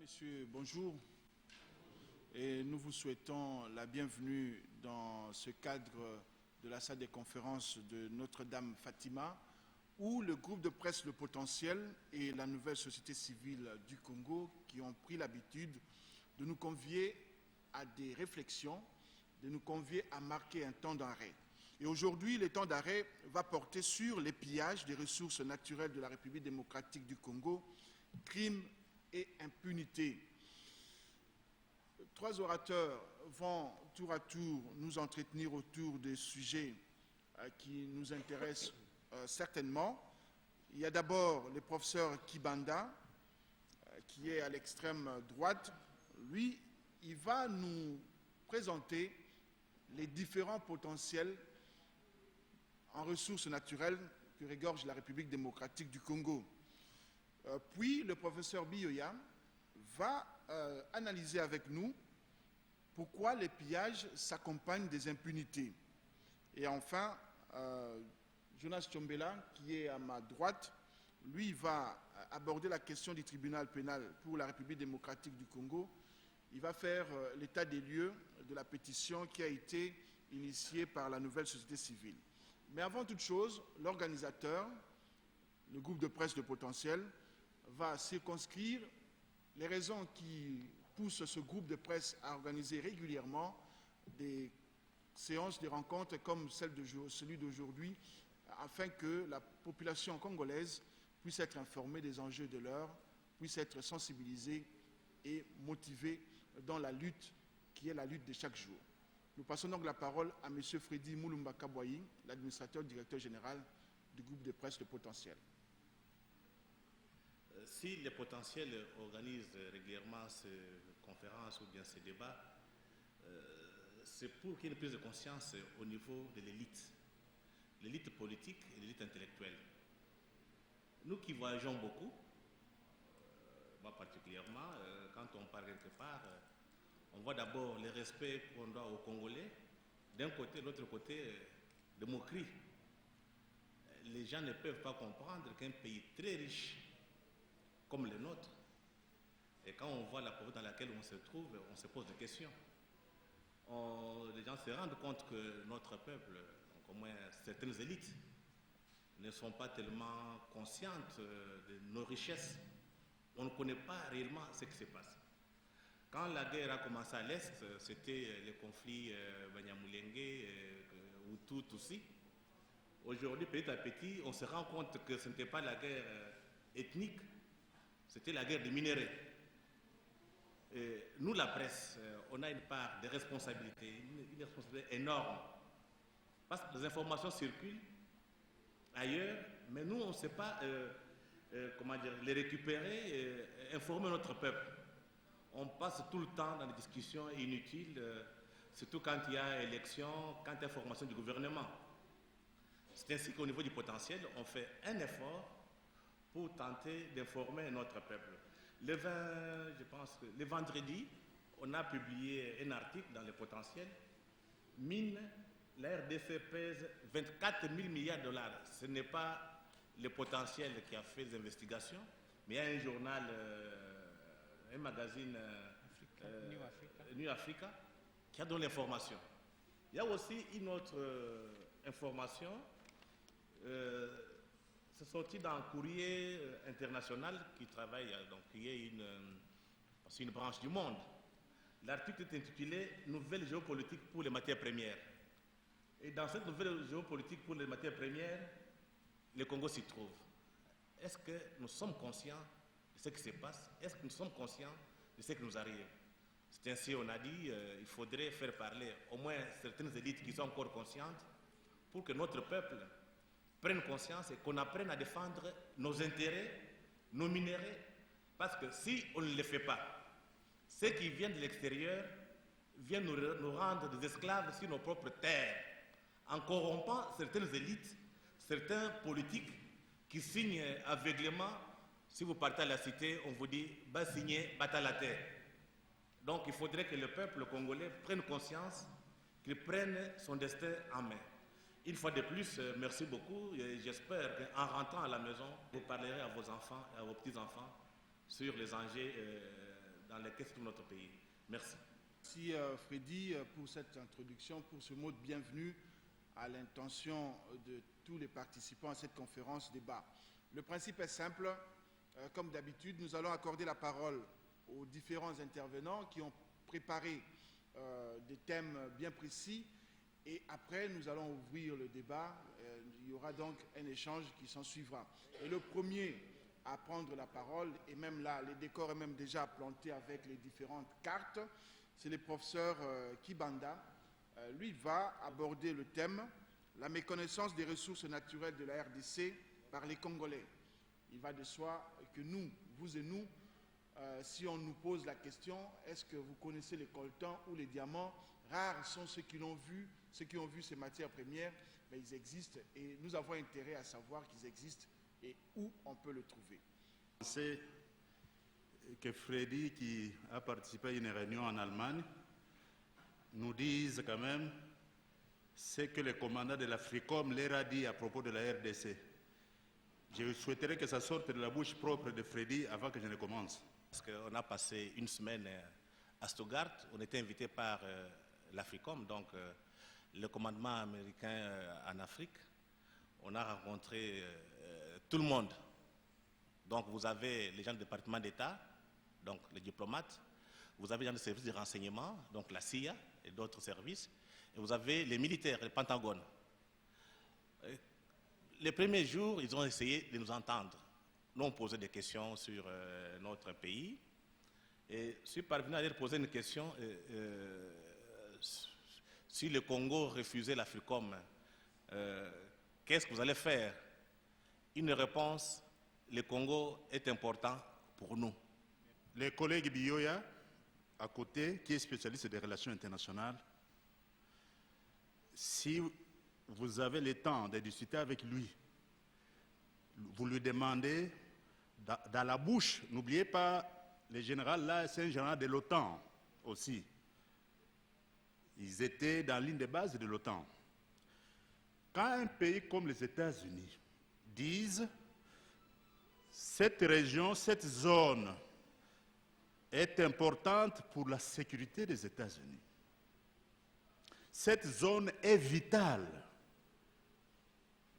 Messieurs, bonjour et nous vous souhaitons la bienvenue dans ce cadre de la salle des conférences de Notre-Dame Fatima où le groupe de presse Le Potentiel et la nouvelle société civile du Congo qui ont pris l'habitude de nous convier à des réflexions, de nous convier à marquer un temps d'arrêt. Et aujourd'hui, le temps d'arrêt va porter sur les pillages des ressources naturelles de la République démocratique du Congo, crimes et impunité. Trois orateurs vont tour à tour nous entretenir autour des sujets qui nous intéressent certainement. Il y a d'abord le professeur Kibanda, qui est à l'extrême droite. Lui, il va nous présenter les différents potentiels en ressources naturelles que regorge la République démocratique du Congo. Puis le professeur Biyoya va analyser avec nous pourquoi les pillages s'accompagnent des impunités. Et enfin, Jonas Tchombela, qui est à ma droite, lui va aborder la question du tribunal pénal pour la République démocratique du Congo. Il va faire l'état des lieux de la pétition qui a été initiée par la nouvelle société civile. Mais avant toute chose, l'organisateur, le groupe de presse de Potentiel, va circonscrire les raisons qui poussent ce groupe de presse à organiser régulièrement des séances, des rencontres comme celui d'aujourd'hui, afin que la population congolaise puisse être informée des enjeux de l'heure, puisse être sensibilisée et motivée dans la lutte qui est la lutte de chaque jour. Nous passons donc la parole à M. Freddy Moulumba Kaboyi, l'administrateur directeur général du groupe de presse de Potentiel. Si les potentiels organisent régulièrement ces conférences ou bien ces débats, c'est pour qu'il y ait une prise de conscience au niveau de l'élite politique et l'élite intellectuelle. Nous qui voyageons beaucoup, moi particulièrement, quand on part quelque part, on voit d'abord le respect qu'on doit aux Congolais, d'un côté, de l'autre côté, de moquerie. Les gens ne peuvent pas comprendre qu'un pays très riche comme le nôtre, et quand on voit la pauvreté dans laquelle on se trouve, on se pose des questions. Les gens se rendent compte que notre peuple, donc au moins certaines élites, ne sont pas tellement conscientes de nos richesses. On ne connaît pas réellement ce qui se passe. Quand la guerre a commencé à l'Est, c'était le conflit Banyamulenge, Hutu, Tutsi. Aujourd'hui, petit à petit, on se rend compte que ce n'était pas la guerre ethnique, c'était la guerre des minéraux. Nous, la presse, on a une part de responsabilité, une responsabilité énorme. Parce que les informations circulent ailleurs, mais nous, on ne sait pas comment dire, les récupérer, informer notre peuple. On passe tout le temps dans des discussions inutiles, surtout quand il y a élection, quand il y a formation du gouvernement. C'est ainsi qu'au niveau du potentiel, on fait un effort pour tenter d'informer notre peuple. Le vendredi, on a publié un article dans le potentiel. Mine, la RDC pèse 24 000 milliards de dollars. Ce n'est pas le potentiel qui a fait des investigations, mais il y a un journal, un magazine New Africa qui a donné l'information. Il y a aussi une autre information. C'est sorti dans le courrier international qui travaille, donc qui est une branche du Monde. L'article est intitulé « Nouvelle géopolitique pour les matières premières ». Et dans cette nouvelle géopolitique pour les matières premières, le Congo s'y trouve. Est-ce que nous sommes conscients de ce qui se passe? Est-ce que nous sommes conscients de ce qui nous arrive? C'est ainsi, on a dit, il faudrait faire parler au moins certaines élites qui sont encore conscientes pour que notre peuple prenne conscience et qu'on apprenne à défendre nos intérêts nos minéraux, parce que si on ne le fait pas, ceux qui viennent de l'extérieur viennent nous rendre des esclaves sur nos propres terres, en corrompant certaines élites, certains politiques qui signent aveuglément. Si vous partez à la cité, on vous dit « va signer, bâta la terre ». Donc il faudrait que le peuple congolais prenne conscience, qu'il prenne son destin en main. Une fois de plus, merci beaucoup et j'espère qu'en rentrant à la maison, vous parlerez à vos enfants et à vos petits-enfants sur les enjeux dans lesquels se trouve notre pays. Merci. Merci Freddy pour cette introduction, pour ce mot de bienvenue à l'intention de tous les participants à cette conférence débat. Le principe est simple. Comme d'habitude, nous allons accorder la parole aux différents intervenants qui ont préparé des thèmes bien précis et après nous allons ouvrir le débat. Il y aura donc un échange qui s'en suivra. Et le premier à prendre la parole, et même là, les décors est même déjà planté avec les différentes cartes, c'est le professeur Kibanda. Lui va aborder le thème « La méconnaissance des ressources naturelles de la RDC par les Congolais ». Il va de soi que nous, vous et nous, si on nous pose la question, est-ce que vous connaissez les coltans ou les diamants? Rares sont ceux qui l'ont vu, ceux qui ont vu ces matières premières, mais ils existent et nous avons intérêt à savoir qu'ils existent et où on peut le trouver. C'est que Freddy, qui a participé à une réunion en Allemagne, nous dise quand même ce que le commandant de l'Africom leur a dit à propos de la RDC. Je souhaiterais que ça sorte de la bouche propre de Freddy avant que je ne commence. Parce qu'on a passé une semaine à Stuttgart, on était invité par l'Africom, donc le commandement américain en Afrique. On a rencontré tout le monde. Donc vous avez les gens du département d'État, donc les diplomates, vous avez les gens du service de renseignement, donc la CIA et d'autres services, et vous avez les militaires, le Pentagone. Les premiers jours, ils ont essayé de nous entendre. Nous, on posait des questions sur notre pays. Et je suis parvenu à leur poser une question. Si le Congo refusait l'Africom, qu'est-ce que vous allez faire? Une réponse, le Congo est important pour nous. Le collègue Biyoya, à côté, qui est spécialiste des relations internationales, si vous avez le temps de discuter avec lui, vous lui demandez, dans la bouche, n'oubliez pas, le général là, c'est un général de l'OTAN aussi. Ils étaient dans l'une des bases de l'OTAN. Quand un pays comme les États-Unis disent cette région, cette zone est importante pour la sécurité des États-Unis. Cette zone est vitale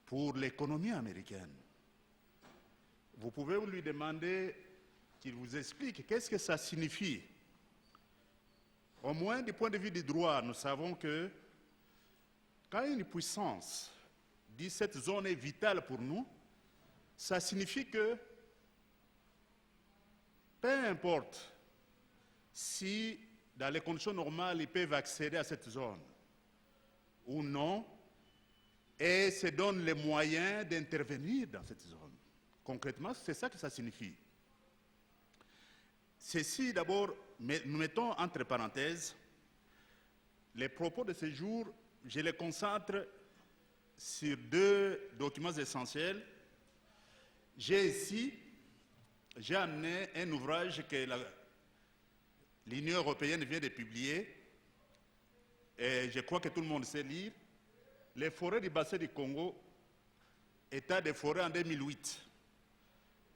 pour l'économie américaine. Vous pouvez lui demander qu'il vous explique qu'est-ce que ça signifie. Au moins, du point de vue du droit, nous savons que quand une puissance dit cette zone est vitale pour nous, ça signifie que peu importe si dans les conditions normales ils peuvent accéder à cette zone ou non, et se donnent les moyens d'intervenir dans cette zone. Concrètement, c'est ça que ça signifie. Ceci, d'abord, nous mettons entre parenthèses, les propos de ce jour, je les concentre sur deux documents essentiels. J'ai amené un ouvrage que l'Union européenne vient de publier, et je crois que tout le monde sait lire, les forêts du bassin du Congo, état des forêts en 2008.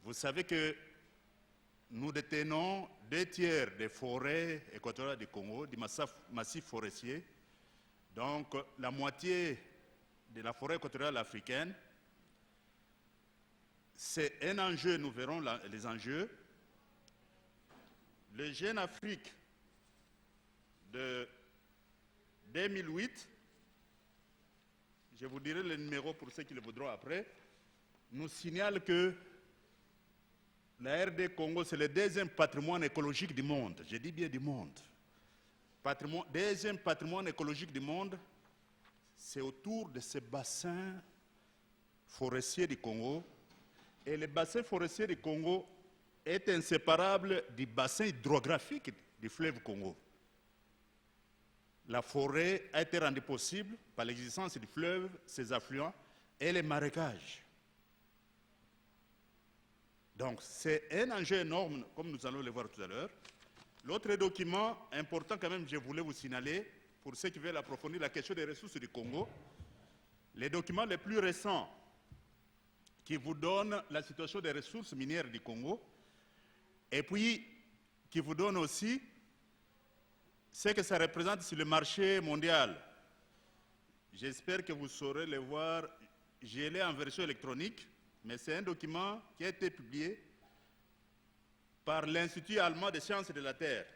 Vous savez que nous détenons 2/3 des forêts équatoriales du Congo, du massif forestier. Donc la moitié de la forêt équatoriale africaine. C'est un enjeu, nous verrons les enjeux. Le Jeune Afrique de 2008, je vous dirai le numéro pour ceux qui le voudront après, nous signale que la RD Congo, c'est le deuxième patrimoine écologique du monde. Je dis bien du monde. Deuxième patrimoine écologique du monde, c'est autour de ce bassin forestier du Congo. Et le bassin forestier du Congo est inséparable du bassin hydrographique du fleuve Congo. La forêt a été rendue possible par l'existence du fleuve, ses affluents et les marécages. Donc c'est un enjeu énorme, comme nous allons le voir tout à l'heure. L'autre document important quand même, je voulais vous signaler, pour ceux qui veulent approfondir la question des ressources du Congo, les documents les plus récents qui vous donnent la situation des ressources minières du Congo, et puis qui vous donnent aussi ce que ça représente sur le marché mondial. J'espère que vous saurez le voir. Je l'ai en version électronique, mais c'est un document qui a été publié par l'Institut allemand des sciences de la Terre.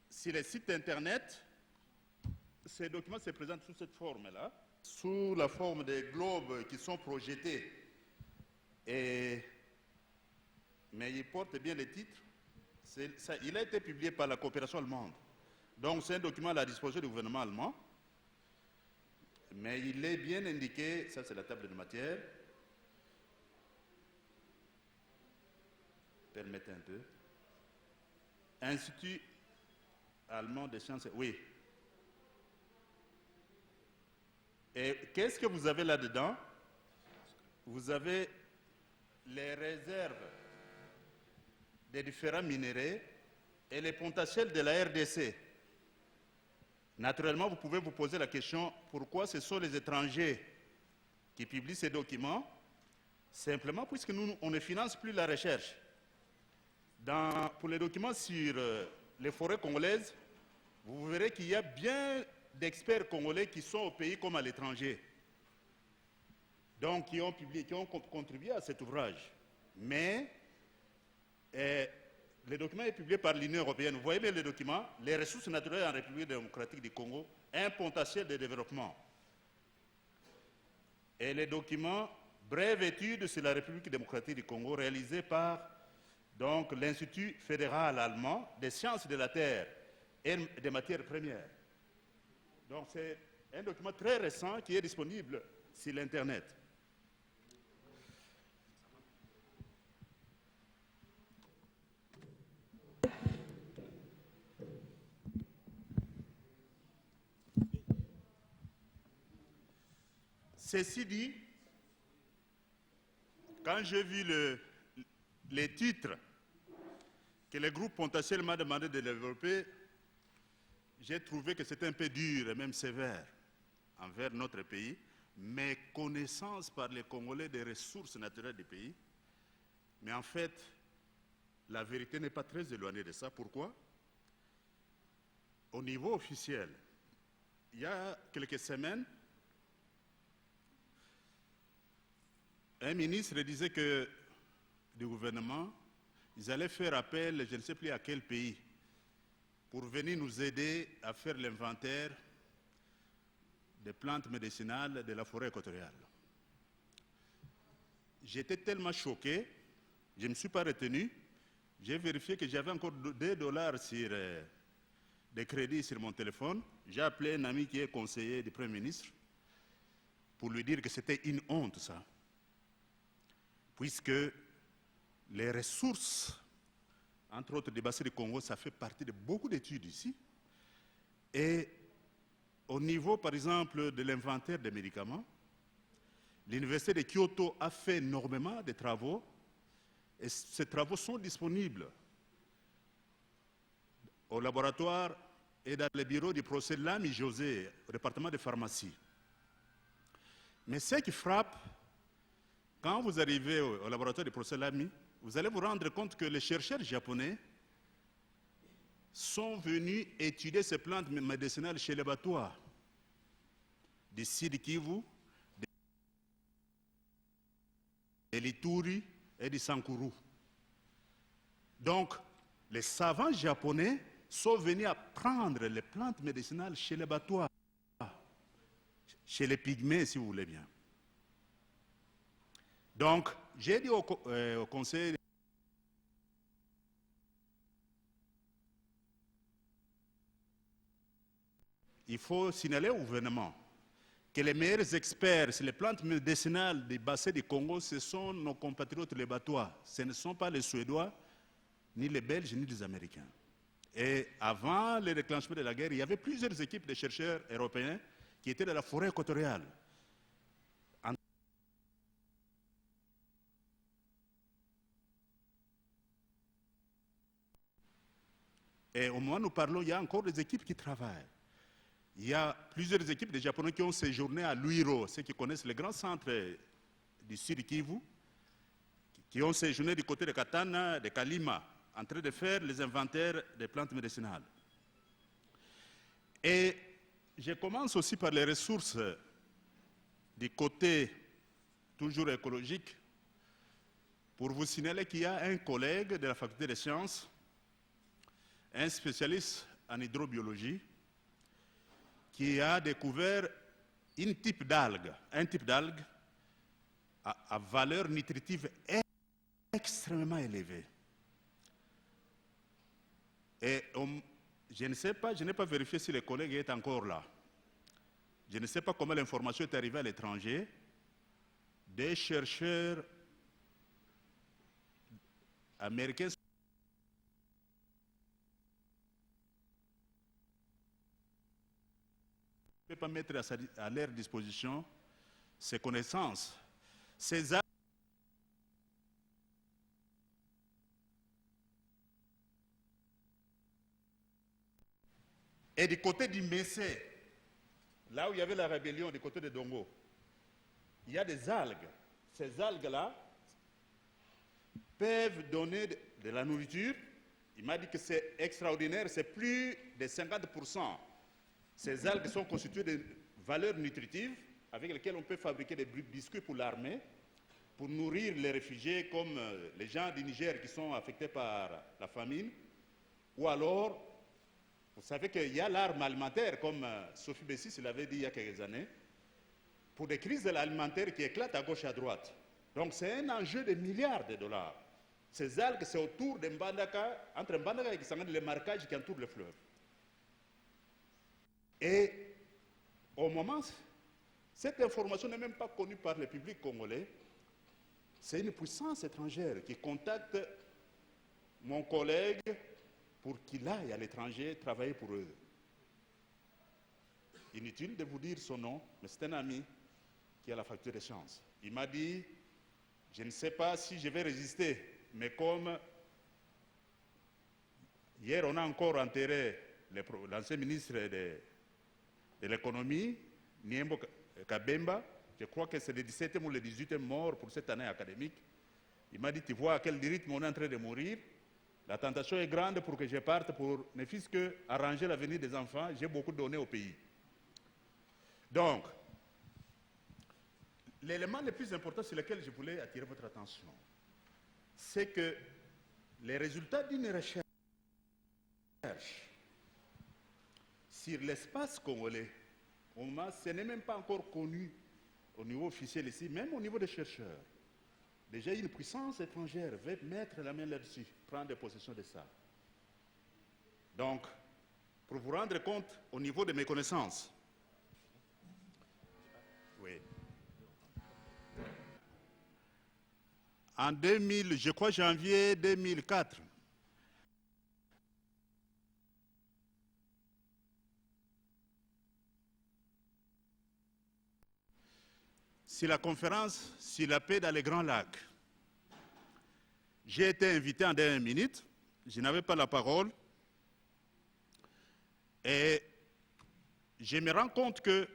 Sur le site internet, ces documents se présentent sous cette forme-là, sous la forme des globes qui sont projetés. Mais il porte bien le titre. Il a été publié par la coopération allemande. Donc c'est un document à la disposition du gouvernement allemand. Mais il est bien indiqué, ça c'est la table de matière. Permettez un peu. Institut allemand des sciences, oui. Et qu'est-ce que vous avez là-dedans? Vous avez les réserves des différents minéraux et les potentiels de la RDC. Naturellement, vous pouvez vous poser la question, pourquoi ce sont les étrangers qui publient ces documents? Simplement puisque nous, on ne finance plus la recherche. Pour les documents sur les forêts congolaises, vous verrez qu'il y a bien d'experts congolais qui sont au pays comme à l'étranger. Donc, qui ont contribué à cet ouvrage. Mais le document est publié par l'Union européenne. Vous voyez bien le document, les ressources naturelles en République démocratique du Congo, un potentiel de développement. Et le document, brève étude sur la République démocratique du Congo, réalisé par l'Institut fédéral allemand des sciences de la Terre et des matières premières. Donc c'est un document très récent qui est disponible sur l'Internet. Ceci dit, quand j'ai vu les titres que le groupe potentiel m'a demandé de développer, j'ai trouvé que c'était un peu dur et même sévère envers notre pays, mais connaissance par les Congolais des ressources naturelles du pays. Mais en fait, la vérité n'est pas très éloignée de ça. Pourquoi? Au niveau officiel, il y a quelques semaines, un ministre disait que du gouvernement, ils allaient faire appel, je ne sais plus à quel pays, pour venir nous aider à faire l'inventaire des plantes médicinales de la forêt équatoriale. J'étais tellement choqué, je ne me suis pas retenu, j'ai vérifié que j'avais encore $2 sur des crédits sur mon téléphone. J'ai appelé un ami qui est conseiller du Premier ministre pour lui dire que c'était une honte, ça. Puisque les ressources, entre autres des bassins du Congo, ça fait partie de beaucoup d'études ici. Et au niveau, par exemple, de l'inventaire des médicaments, l'Université de Kyoto a fait énormément de travaux, et ces travaux sont disponibles au laboratoire et dans le bureau du professeur Lami José, au département de pharmacie. Mais ce qui frappe, quand vous arrivez au laboratoire du professeur Lami, vous allez vous rendre compte que les chercheurs japonais sont venus étudier ces plantes médicinales chez les Batois, du Sud Kivu, de l'Ituri et du Sankuru. Donc, les savants japonais sont venus apprendre les plantes médicinales chez les Batois, chez les Pygmées, si vous voulez bien. Donc, j'ai dit au conseil il faut signaler au gouvernement que les meilleurs experts sur les plantes médicinales des bassins du Congo, ce sont nos compatriotes les Batois. Ce ne sont pas les Suédois, ni les Belges, ni les Américains. Et avant le déclenchement de la guerre, il y avait plusieurs équipes de chercheurs européens qui étaient dans la forêt équatoriale. Et au moment où nous parlons, il y a encore des équipes qui travaillent. Il y a plusieurs équipes de Japonais qui ont séjourné à Luiro, ceux qui connaissent les grands centres du Sud Kivu, qui ont séjourné du côté de Katana, de Kalima, en train de faire les inventaires des plantes médicinales. Et je commence aussi par les ressources du côté toujours écologique, pour vous signaler qu'il y a un collègue de la faculté des sciences, un spécialiste en hydrobiologie, qui a découvert un type d'algue à valeur nutritive extrêmement élevée. Et je ne sais pas, je n'ai pas vérifié si le collègue est encore là. Je ne sais pas comment l'information est arrivée à l'étranger. Des chercheurs américains ne peut pas mettre à leur disposition ses connaissances, ses actes. Et du côté du Messé, là où il y avait la rébellion du côté de Dongo, il y a des algues. Ces algues-là peuvent donner de la nourriture. Il m'a dit que c'est extraordinaire, c'est plus de 50%. Ces algues sont constituées de valeurs nutritives avec lesquelles on peut fabriquer des biscuits pour l'armée, pour nourrir les réfugiés comme les gens du Niger qui sont affectés par la famine. Ou alors, vous savez qu'il y a l'arme alimentaire, comme Sophie Bessis l'avait dit il y a quelques années, pour des crises alimentaires qui éclatent à gauche et à droite. Donc c'est un enjeu de milliards de dollars. Ces algues, c'est autour de Mbandaka, entre Mbandaka et Kisangani, les marquages qui entourent le fleuve. Et au moment, cette information n'est même pas connue par le public congolais. C'est une puissance étrangère qui contacte mon collègue pour qu'il aille à l'étranger travailler pour eux. Inutile de vous dire son nom, mais c'est un ami qui a la faculté des sciences. Il m'a dit, je ne sais pas si je vais résister, mais comme hier on a encore enterré l'ancien ministre de l'économie, Niembo Kabemba, je crois que c'est le 17e ou le 18e mort pour cette année académique. Il m'a dit, tu vois à quel rythme on est en train de mourir. La tentation est grande pour que je parte pour ne fût-ce que arranger l'avenir des enfants. J'ai beaucoup donné au pays. Donc, l'élément le plus important sur lequel je voulais attirer votre attention, c'est que les résultats d'une recherche sur l'espace congolais, au moment, ce n'est même pas encore connu au niveau officiel ici, même au niveau des chercheurs. Déjà, une puissance étrangère veut mettre la main là-dessus, prendre possession de ça. Donc, pour vous rendre compte au niveau de mes connaissances, oui. En 2000, je crois janvier 2004, sur la conférence sur la paix dans les Grands Lacs. J'ai été invité en dernière minute, je n'avais pas la parole, et je me rends compte que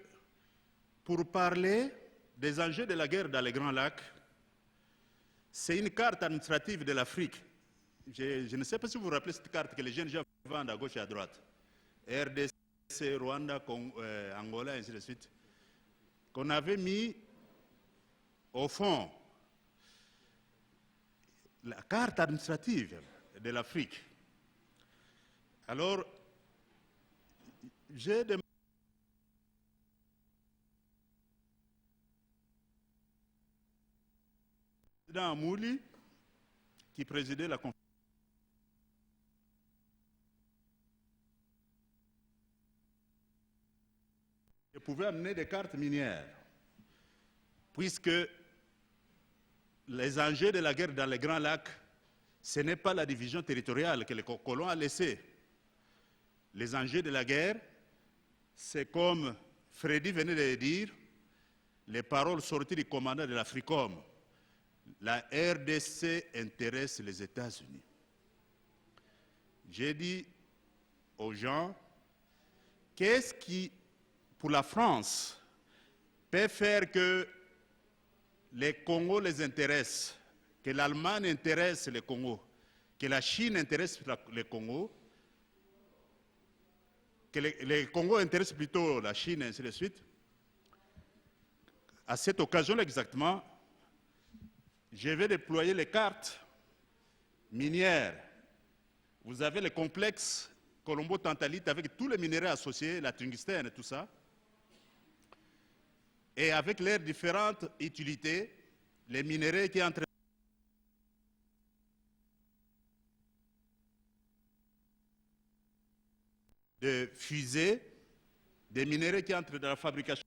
pour parler des enjeux de la guerre dans les Grands Lacs, c'est une carte administrative de l'Afrique. Je ne sais pas si vous vous rappelez cette carte que les jeunes gens vendent à gauche et à droite. RDC, Rwanda, Angola, et ainsi de suite. Qu'on avait mis au fond la carte administrative de l'Afrique. Alors, j'ai demandé à Mouli, qui présidait la conférence, pouvais amener des cartes minières, puisque les enjeux de la guerre dans les Grands Lacs, ce n'est pas la division territoriale que les colons ont laissée. Les enjeux de la guerre, c'est comme Freddy venait de le dire, les paroles sorties du commandant de l'Africom. La RDC intéresse les États-Unis. J'ai dit aux gens, qu'est-ce qui, pour la France, peut faire que les Congos les intéressent, que l'Allemagne intéresse les Congos, que la Chine intéresse les Congos, que les Congos intéressent plutôt la Chine, et ainsi de suite. À cette occasion-là exactement, je vais déployer les cartes minières. Vous avez le complexe Colombo-Tantalite avec tous les minéraux associés, la tungstène et tout ça. Et avec leurs différentes utilités, les minéraux qui entrent de fusées, des minéraux qui entrent dans la fabrication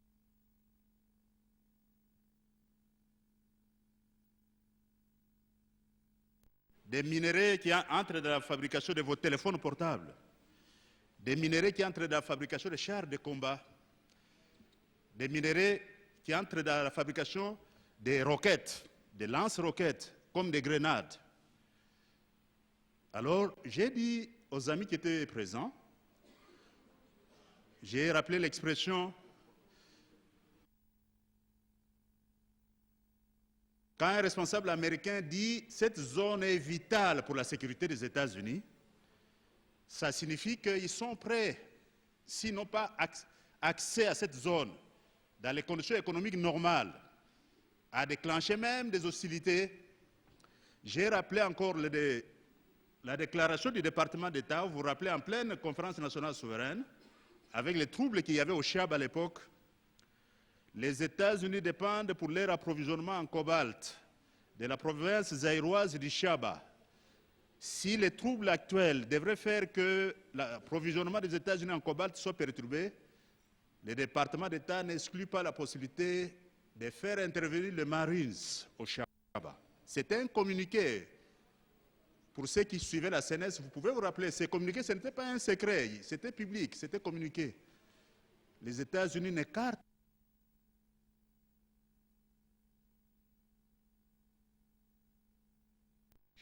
des minéraux qui entrent dans la fabrication de vos téléphones portables, des minéraux qui entrent dans la fabrication de chars de combat, des minéraux qui entrent dans la fabrication des roquettes, des lance-roquettes, comme des grenades. Alors, j'ai dit aux amis qui étaient présents, j'ai rappelé l'expression quand un responsable américain dit « cette zone est vitale pour la sécurité des États-Unis », ça signifie qu'ils sont prêts, s'ils n'ont pas accès à cette zone, dans les conditions économiques normales, à déclencher même des hostilités. J'ai rappelé encore la déclaration du département d'État, vous vous rappelez, en pleine conférence nationale souveraine, avec les troubles qu'il y avait au Chab à l'époque. Les États-Unis dépendent pour leur approvisionnement en cobalt de la province zaïroise du Chaba. Si les troubles actuels devraient faire que l'approvisionnement des États-Unis en cobalt soit perturbé, le département d'État n'exclut pas la possibilité de faire intervenir les Marines au Chaba. C'est un communiqué. Pour ceux qui suivaient la CNS, vous pouvez vous rappeler, ces communiqués, ce n'était pas un secret, c'était public, c'était communiqué. Les États-Unis n'écartent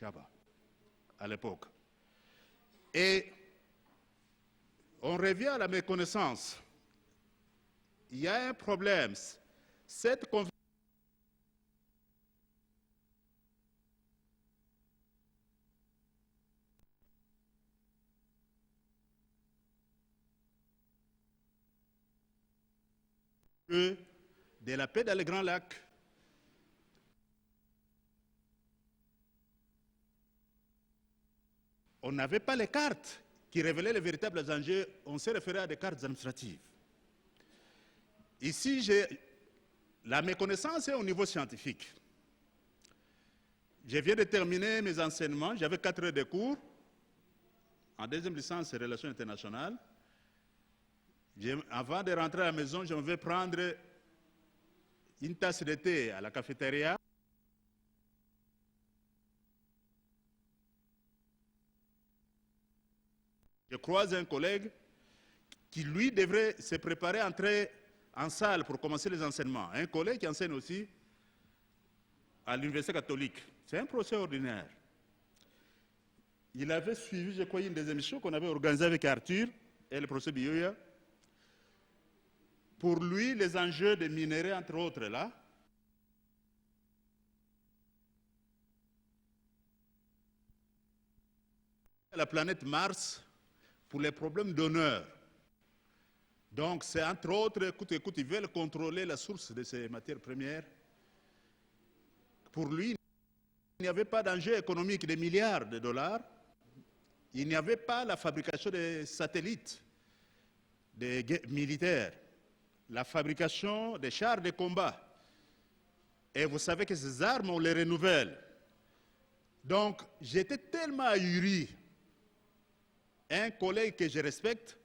Chaba à l'époque. Et on revient à la méconnaissance. Il y a un problème. Cette conférence de la paix dans les Grands Lacs, on n'avait pas les cartes qui révélaient les véritables enjeux, on s'est référé à des cartes administratives. Ici, la méconnaissance est au niveau scientifique. Je viens de terminer mes enseignements, j'avais 4 heures de cours, en deuxième licence en relations internationales. Avant de rentrer à la maison, je vais prendre une tasse de thé à la cafétéria. Je croise un collègue qui, lui, devrait se préparer à entrer en salle pour commencer les enseignements. Un collègue qui enseigne aussi à l'Université catholique. C'est un procès ordinaire. Il avait suivi, je crois, une des émissions qu'on avait organisées avec Arthur et le procès Bioya. Pour lui, les enjeux des minéraux, entre autres, là, la planète Mars pour les problèmes d'honneur. Donc, c'est entre autres, écoute, ils veulent contrôler la source de ces matières premières. Pour lui, il n'y avait pas d'enjeu économique de milliards de dollars. Il n'y avait pas la fabrication des satellites des militaires, la fabrication des chars de combat. Et vous savez que ces armes, on les renouvelle. Donc, j'étais tellement ahuri. Un collègue que je respecte,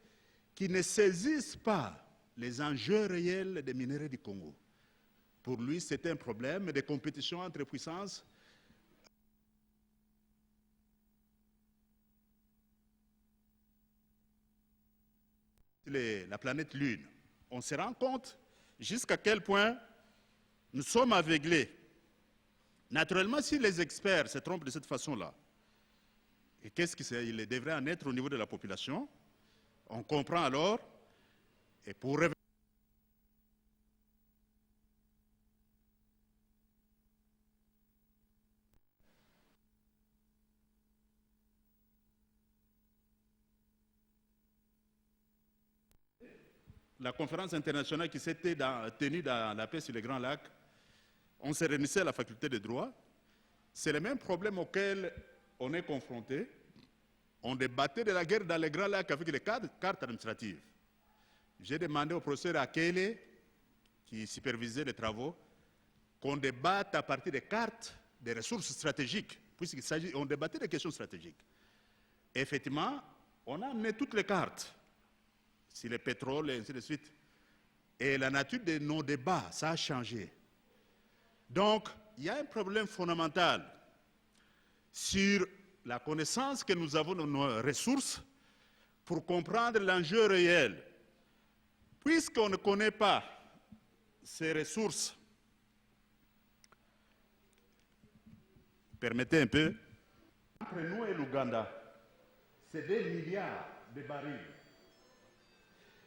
qui ne saisisse pas les enjeux réels des minerais du Congo. Pour lui, c'était un problème de compétition entre puissances. La planète Lune. On se rend compte jusqu'à quel point nous sommes aveuglés. Naturellement, si les experts se trompent de cette façon-là, et qu'est-ce qu'il devrait en être au niveau de la population, on comprend alors, et pour revenir la conférence internationale qui s'était tenue dans la paix sur les Grands Lacs, on s'est réunissait à la faculté de droit. C'est le même problème auquel on est confronté. On débattait de la guerre dans les Grands Lacs avec les cartes administratives. J'ai demandé au professeur Akele, qui supervisait les travaux, qu'on débatte à partir des cartes des ressources stratégiques, puisqu'on débattait des questions stratégiques. Et effectivement, on a amené toutes les cartes, sur le pétrole et ainsi de suite. Et la nature de nos débats, ça a changé. Donc, il y a un problème fondamental sur la connaissance que nous avons de nos ressources pour comprendre l'enjeu réel. Puisqu'on ne connaît pas ces ressources, permettez un peu, entre nous et l'Ouganda, c'est des milliards de barils.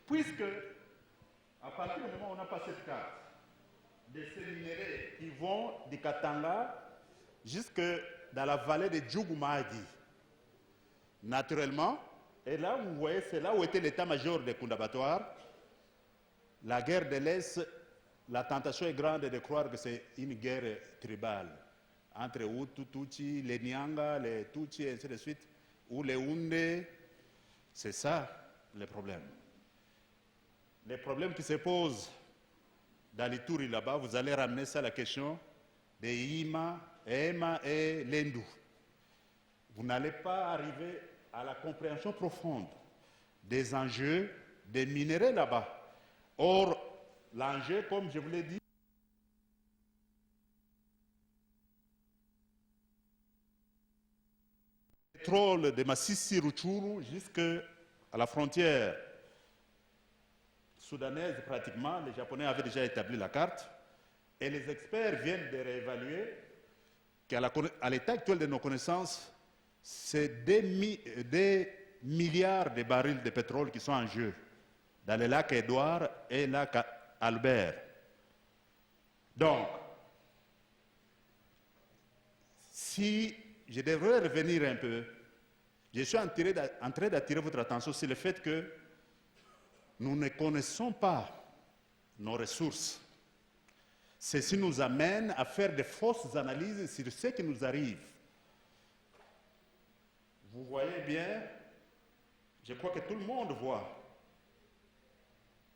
Puisque, à partir du moment où on n'a pas cette carte, de ces minéraux qui vont du Katanga jusque dans la vallée de Djougou-Mahdi, naturellement, et là, vous voyez, c'est là où était l'état-major des Koundabatoires. La guerre de l'Est, la tentation est grande de croire que c'est une guerre tribale entre Hutu, Tutsi, les Nyanga, les Tutsi, et ainsi de suite, ou les Houndé. C'est ça le problème. Les problèmes qui se posent dans les tours là-bas, vous allez ramener ça à la question des Ima et l'Hindou. Vous n'allez pas arriver à la compréhension profonde des enjeux des minéraux là-bas. Or, l'enjeu, comme je vous l'ai dit, le pétrole de Massissi Rutshuru jusqu'à la frontière soudanaise, pratiquement, les Japonais avaient déjà établi la carte, et les experts viennent de réévaluer qu'à l'état actuel de nos connaissances, c'est des milliards de barils de pétrole qui sont en jeu dans le lac Édouard et le lac Albert. Donc, si je devrais revenir un peu, je suis en train d'attirer votre attention sur le fait que nous ne connaissons pas nos ressources. Ceci nous amène à faire de fausses analyses sur ce qui nous arrive. Vous voyez bien, je crois que tout le monde voit,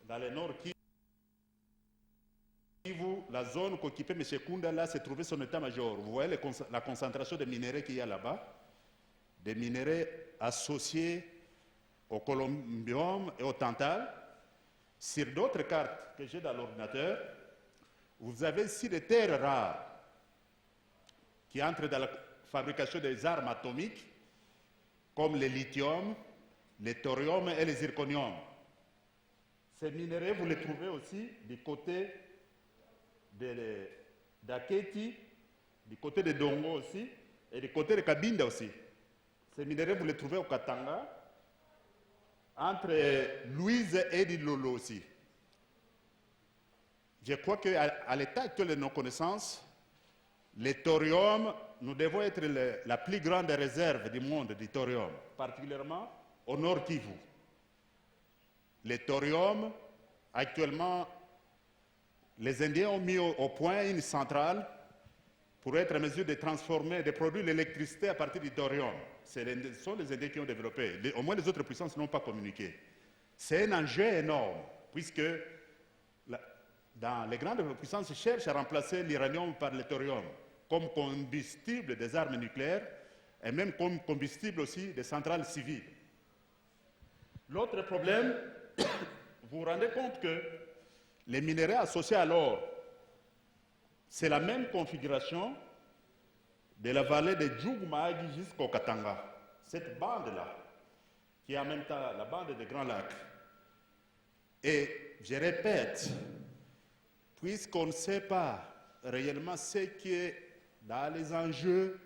dans le nord Kivu, la zone qu'occupait M. Kunda, là, s'est trouvé son état-major. Vous voyez la concentration de minéraux qu'il y a là-bas, des minéraux associés au colombium et au tantal. Sur d'autres cartes que j'ai dans l'ordinateur, vous avez ici des terres rares qui entrent dans la fabrication des armes atomiques, comme le lithium, le thorium et le zirconium. Ces minéraux, vous les trouvez aussi du côté d'Aketi, du côté de Dongo aussi, et du côté de Kabinda aussi. Ces minéraux, vous les trouvez au Katanga, entre Louise et Lolo aussi. Je crois qu'à l'état actuel de nos connaissances, le thorium, nous devons être la plus grande réserve du monde du thorium, particulièrement au nord Kivu. Le thorium, actuellement, les Indiens ont mis au point une centrale pour être en mesure de transformer, de produire l'électricité à partir du thorium. Ce sont les Indiens qui ont développé. Au moins les autres puissances n'ont pas communiqué. C'est un enjeu énorme, puisque les grandes puissances cherchent à remplacer l'uranium par le thorium comme combustible des armes nucléaires et même comme combustible aussi des centrales civiles. L'autre problème, vous vous rendez compte que les minerais associés à l'or, c'est la même configuration de la vallée de Djougmagi jusqu'au Katanga. Cette bande-là, qui est en même temps la bande des Grands Lacs. Et je répète, puisqu'on ne sait pas réellement ce qui est dans les enjeux,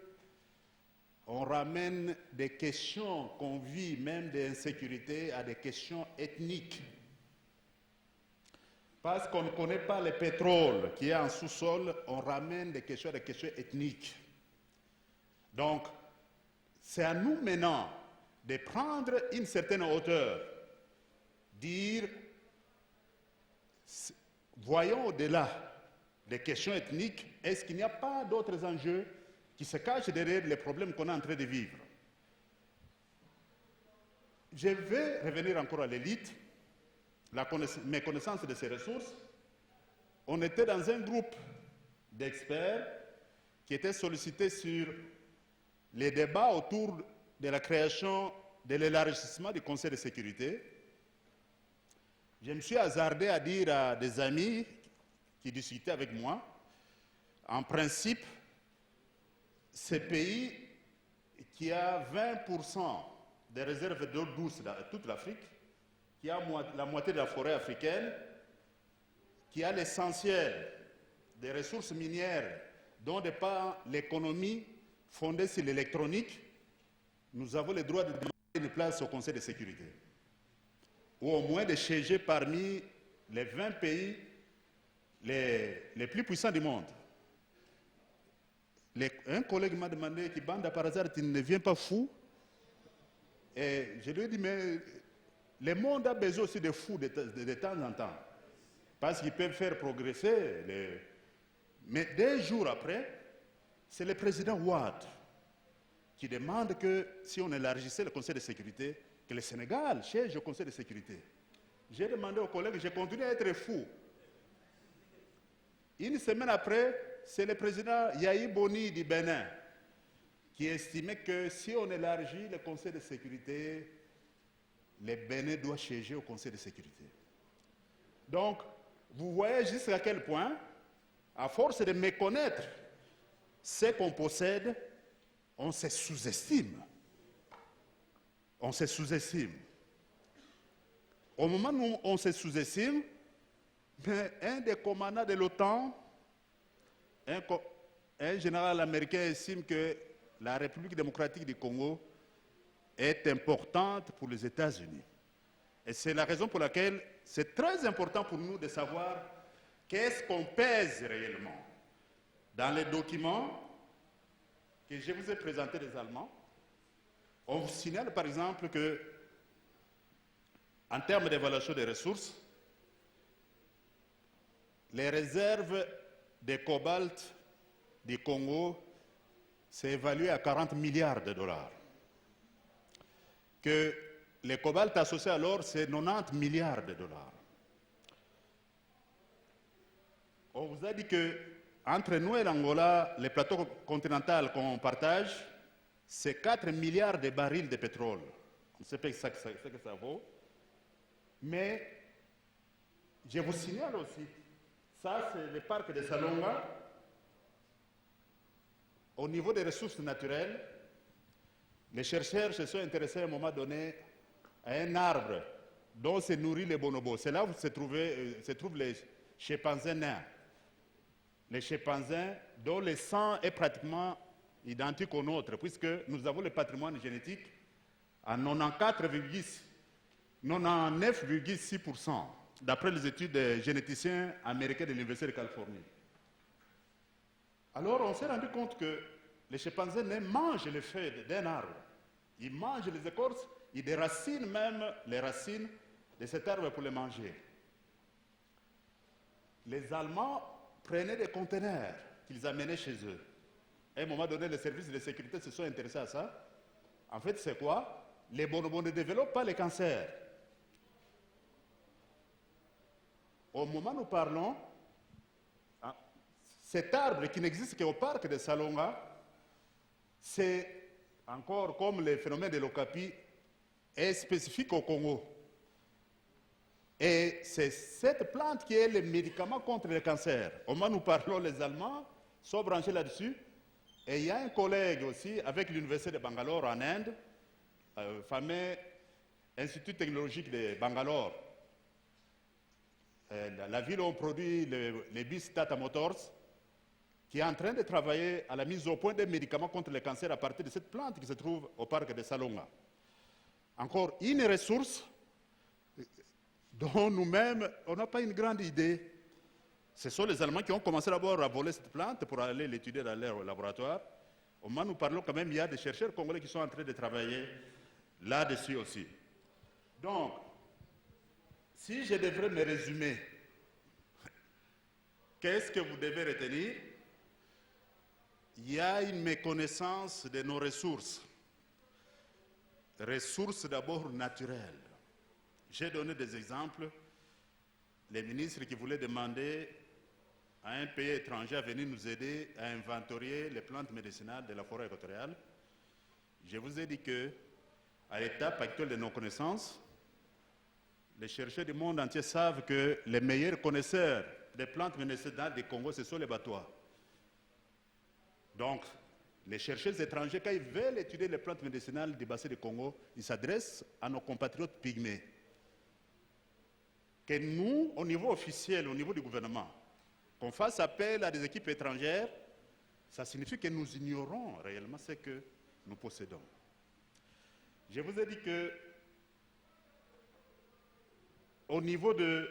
on ramène des questions qu'on vit, même d'insécurité, à des questions ethniques. Parce qu'on ne connaît pas le pétrole qui est en sous-sol, on ramène des questions ethniques. Donc, c'est à nous maintenant de prendre une certaine hauteur, dire, voyons au-delà des questions ethniques, est-ce qu'il n'y a pas d'autres enjeux qui se cachent derrière les problèmes qu'on est en train de vivre? Je vais revenir encore à l'élite, mes connaissances de ces ressources. On était dans un groupe d'experts qui étaient sollicités sur les débats autour de la création, de l'élargissement du Conseil de sécurité. Je me suis hasardé à dire à des amis qui discutaient avec moi, en principe, ce pays qui a 20% des réserves d'eau douce dans toute l'Afrique, qui a la moitié de la forêt africaine, qui a l'essentiel des ressources minières dont dépend l'économie fondée sur l'électronique, nous avons le droit de demander une place au Conseil de sécurité, ou au moins de siéger parmi les 20 pays les plus puissants du monde. Un collègue m'a demandé, Kibanda, par hasard, tu ne viens pas fou? Et je lui ai dit, mais le monde a besoin aussi de fous de temps en temps, parce qu'ils peuvent faire progresser. Mais 2 jours après, c'est le président Ouad qui demande que si on élargissait le Conseil de sécurité, que le Sénégal siège au Conseil de sécurité. J'ai demandé aux collègues, j'ai continué à être fou. Une semaine après, c'est le président Yahi Boni du Bénin qui estimait que si on élargit le Conseil de sécurité, le Bénin doit siéger au Conseil de sécurité. Donc, vous voyez jusqu'à quel point, à force de méconnaître ce qu'on possède, on se sous-estime. On se sous-estime. Au moment où on se sous-estime, un des commandants de l'OTAN, un général américain estime que la République démocratique du Congo est importante pour les États-Unis. Et c'est la raison pour laquelle c'est très important pour nous de savoir qu'est-ce qu'on pèse réellement. Dans les documents que je vous ai présentés des Allemands, on vous signale par exemple que, en termes d'évaluation des ressources, les réserves de cobalt du Congo s'est évalué à 40 milliards de dollars. Que le cobalt associé à l'or, c'est 90 milliards de dollars. On vous a dit que entre nous et l'Angola, le plateau continental qu'on partage, c'est 4 milliards de barils de pétrole. On ne sait pas ce que ça vaut. Mais je vous signale aussi, ça c'est le parc de Salonga. Au niveau des ressources naturelles, les chercheurs se sont intéressés à un moment donné à un arbre dont se nourrit les bonobos. C'est là où se trouvent les chimpanzés nains. Les chimpanzés dont le sang est pratiquement identique au nôtre, puisque nous avons le patrimoine génétique à 99,6%, d'après les études des généticiens américains de l'Université de Californie. Alors on s'est rendu compte que les chimpanzés nains mangent les feuilles d'un arbre. Ils mangent les écorces, ils déracinent même les racines de cet arbre pour les manger. Les Allemands prenaient des conteneurs qu'ils amenaient chez eux. À un moment donné, les services de sécurité se sont intéressés à ça. En fait, c'est quoi? Les bonobos ne développent pas les cancers. Au moment où nous parlons, cet arbre qui n'existe qu'au parc de Salonga, c'est encore comme le phénomène de l'okapi, est spécifique au Congo. Et c'est cette plante qui est le médicament contre le cancer. Au moment où nous parlons, les Allemands sont branchés là-dessus. Et il y a un collègue aussi avec l'Université de Bangalore en Inde, le fameux Institut technologique de Bangalore, la ville où on produit les bus Tata Motors, qui est en train de travailler à la mise au point des médicaments contre le cancer à partir de cette plante qui se trouve au parc de Salonga. Encore une ressource dont nous-mêmes, on n'a pas une grande idée. Ce sont les Allemands qui ont commencé d'abord à voler cette plante pour aller l'étudier dans leur laboratoire. Au moment où nous parlons quand même, il y a des chercheurs congolais qui sont en train de travailler là-dessus aussi. Donc, si je devrais me résumer, qu'est-ce que vous devez retenir? Il y a une méconnaissance de nos ressources. Ressources d'abord naturelles. J'ai donné des exemples. Les ministres qui voulaient demander à un pays étranger à venir nous aider à inventorier les plantes médicinales de la forêt équatoriale. Je vous ai dit que, à l'étape actuelle de nos connaissances, les chercheurs du monde entier savent que les meilleurs connaisseurs des plantes médicinales du Congo, ce sont les Batois. Donc, les chercheurs étrangers, quand ils veulent étudier les plantes médicinales du bassin du Congo, ils s'adressent à nos compatriotes pygmées. Que nous, au niveau officiel, au niveau du gouvernement, qu'on fasse appel à des équipes étrangères, ça signifie que nous ignorons réellement ce que nous possédons. Je vous ai dit que, au niveau de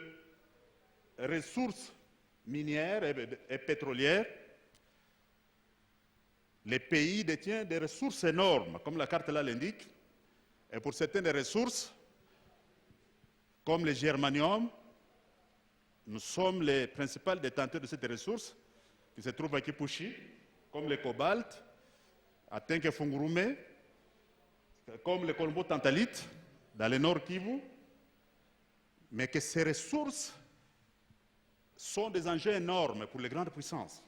ressources minières et pétrolières, les pays détiennent des ressources énormes, comme la carte là l'indique, et pour certaines ressources, comme le germanium, nous sommes les principaux détenteurs de cette ressource qui se trouve à Kipushi, comme le cobalt, à Tenke-Fungurume, comme le colombo-tantalite, dans le nord Kivu, mais que ces ressources sont des enjeux énormes pour les grandes puissances.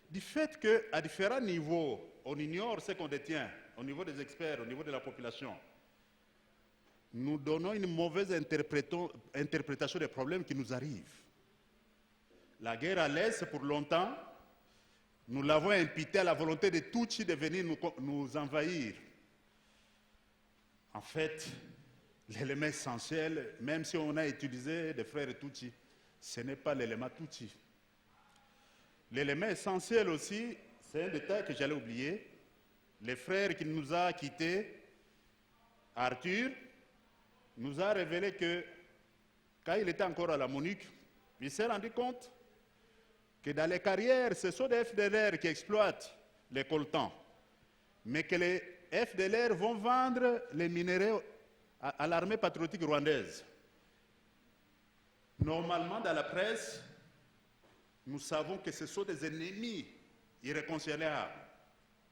Du fait qu'à différents niveaux, on ignore ce qu'on détient, au niveau des experts, au niveau de la population, nous donnons une mauvaise interprétation des problèmes qui nous arrivent. La guerre à l'Est, pour longtemps, nous l'avons imputée à la volonté des Tutsis de venir nous envahir. En fait, l'élément essentiel, même si on a utilisé des frères Tutsis, ce n'est pas l'élément Tutsi. L'élément essentiel aussi, c'est un détail que j'allais oublier. Le frère qui nous a quittés, Arthur, nous a révélé que quand il était encore à la MONUC, il s'est rendu compte que dans les carrières, ce sont des FDLR qui exploitent les coltans, mais que les FDLR vont vendre les minéraux à l'armée patriotique rwandaise. Normalement, dans la presse, nous savons que ce sont des ennemis irréconciliables,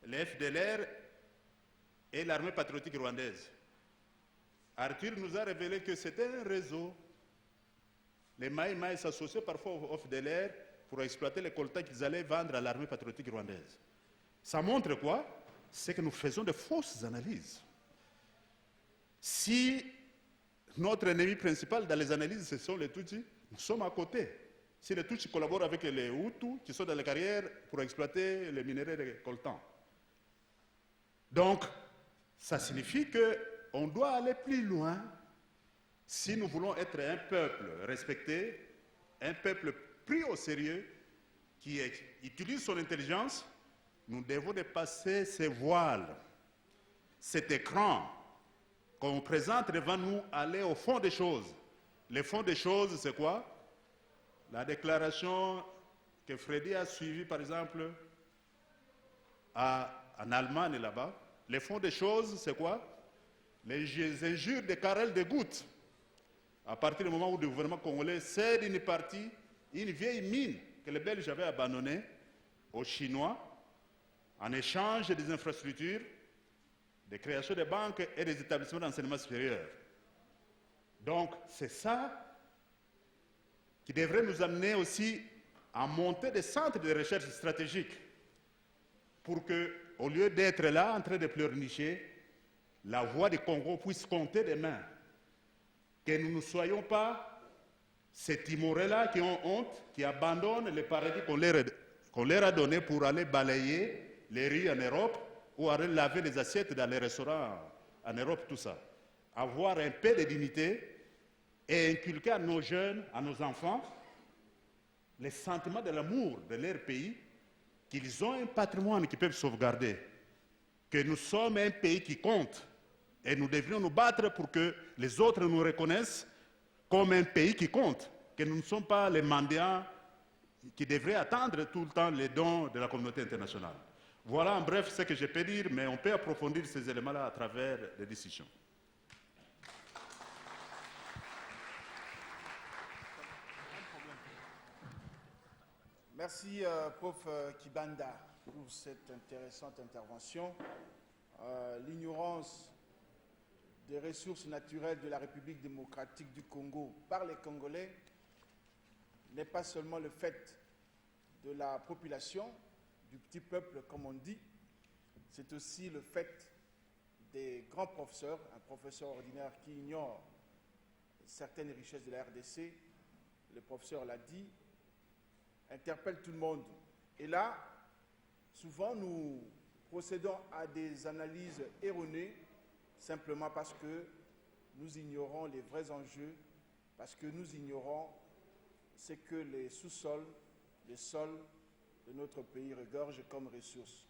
les FDLR et l'armée patriotique rwandaise. Arthur nous a révélé que c'était un réseau. Les Maï s'associaient parfois aux FDLR pour exploiter les coltans qu'ils allaient vendre à l'armée patriotique rwandaise. Ça montre quoi? C'est que nous faisons de fausses analyses. Si notre ennemi principal dans les analyses, ce sont les Tutsis, nous sommes à côté. Si les Tutsis collaborent avec les Hutus, qui sont dans les carrières pour exploiter les minéraux des coltans. Donc, ça signifie qu'on doit aller plus loin si nous voulons être un peuple respecté, un peuple pris au sérieux, qui utilise son intelligence. Nous devons dépasser ces voiles, cet écran qu'on présente devant nous, aller au fond des choses. Le fond des choses, c'est quoi? La déclaration que Freddy a suivie, par exemple, en Allemagne, là-bas. Le fond des choses, c'est quoi? Les injures de Karel de Gucht. À partir du moment où le gouvernement congolais cède une partie, une vieille mine que les Belges avaient abandonnée aux Chinois, en échange des infrastructures, des créations de banques et des établissements d'enseignement supérieur. Donc, c'est ça qui devrait nous amener aussi à monter des centres de recherche stratégiques pour que, au lieu d'être là en train de pleurnicher, la voix du Congo puisse compter demain. que nous ne soyons pas ces timorés-là qui ont honte, qui abandonnent le paradis qu'on leur a donné pour aller balayer les rues en Europe ou aller laver les assiettes dans les restaurants en Europe, tout ça. Avoir un peu de dignité et inculquer à nos jeunes, à nos enfants, les sentiments de l'amour de leur pays, qu'ils ont un patrimoine qu'ils peuvent sauvegarder, que nous sommes un pays qui compte et nous devrions nous battre pour que les autres nous reconnaissent comme un pays qui compte, que nous ne sommes pas les mendiants qui devraient attendre tout le temps les dons de la communauté internationale. Voilà en bref ce que je peux dire, mais on peut approfondir ces éléments-là à travers les discussions. Merci, Prof. Kibanda, pour cette intéressante intervention. L'ignorance des ressources naturelles de la République démocratique du Congo par les Congolais n'est pas seulement le fait de la population, du petit peuple, comme on dit, c'est aussi le fait des grands professeurs, un professeur ordinaire qui ignore certaines richesses de la RDC, le professeur l'a dit, interpelle tout le monde. Et là, souvent, nous procédons à des analyses erronées simplement parce que nous ignorons les vrais enjeux, parce que nous ignorons ce que les sous-sols, les sols de notre pays regorgent comme ressources.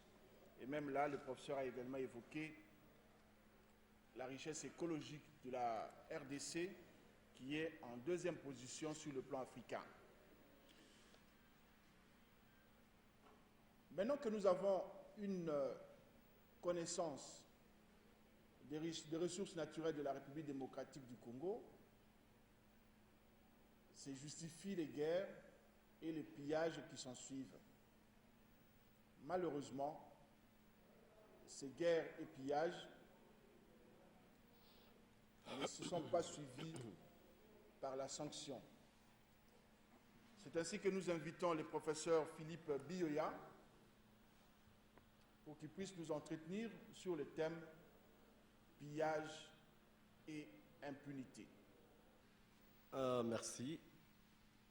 Et même là, le professeur a également évoqué la richesse écologique de la RDC qui est en deuxième position sur le plan africain. Maintenant que nous avons une connaissance des ressources naturelles de la République démocratique du Congo, c'est justifie les guerres et les pillages qui s'en suivent. Malheureusement, ces guerres et pillages ne se sont pas suivis par la sanction. C'est ainsi que nous invitons le professeur Philippe Bioya pour qu'il puisse nous entretenir sur le thème pillage et impunité. Merci.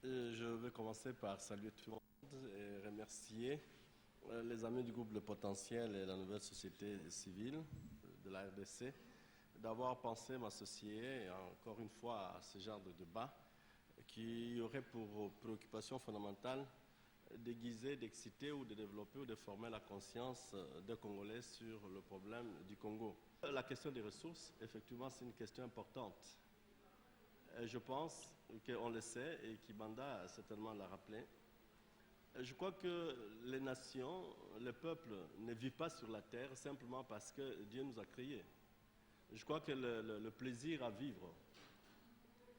Je vais commencer par saluer tout le monde et remercier les amis du groupe Le Potentiel et la nouvelle société civile de la RDC d'avoir pensé m'associer encore une fois à ce genre de débat qui aurait pour préoccupation fondamentale d'aiguiser, d'exciter ou de développer ou de former la conscience des Congolais sur le problème du Congo. La question des ressources, effectivement, c'est une question importante. Je pense qu'on le sait, et Kibanda certainement l'a rappelé. Je crois que les nations, les peuples ne vivent pas sur la terre simplement parce que Dieu nous a créés. Je crois que le plaisir à vivre,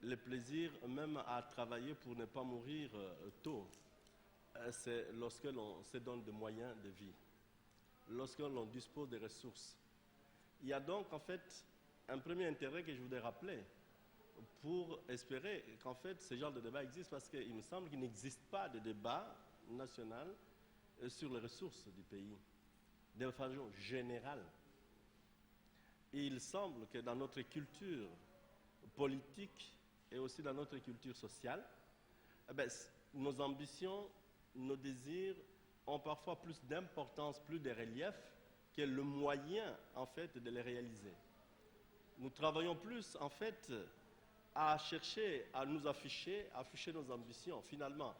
le plaisir même à travailler pour ne pas mourir tôt, c'est lorsque l'on se donne des moyens de vie, lorsque l'on dispose des ressources. Il y a donc en fait un premier intérêt que je voudrais rappeler pour espérer qu'en fait ce genre de débat existe, parce qu'il me semble qu'il n'existe pas de débat national sur les ressources du pays, de façon générale. Et il semble que dans notre culture politique et aussi dans notre culture sociale, nos ambitions, nos désirs ont parfois plus d'importance, plus de relief que le moyen en fait de les réaliser. Nous travaillons plus en fait à chercher à nous afficher nos ambitions finalement,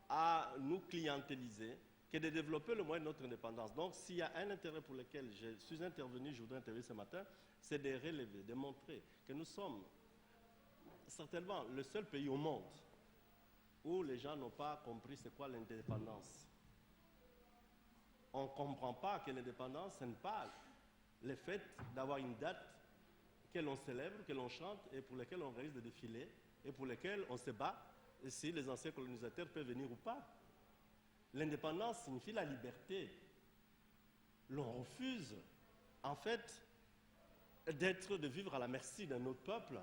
à nous clientéliser, que de développer le moyen de notre indépendance. Donc s'il y a un intérêt pour lequel je suis intervenu, je voudrais intervenir ce matin, c'est de relever, de montrer que nous sommes certainement le seul pays au monde où les gens n'ont pas compris c'est quoi l'indépendance. On ne comprend pas que l'indépendance, ce n'est pas le fait d'avoir une date que l'on célèbre, que l'on chante et pour laquelle on réalise des défilés et pour lesquels on se bat si les anciens colonisateurs peuvent venir ou pas. L'indépendance signifie la liberté. L'on refuse, en fait, de vivre à la merci d'un autre peuple.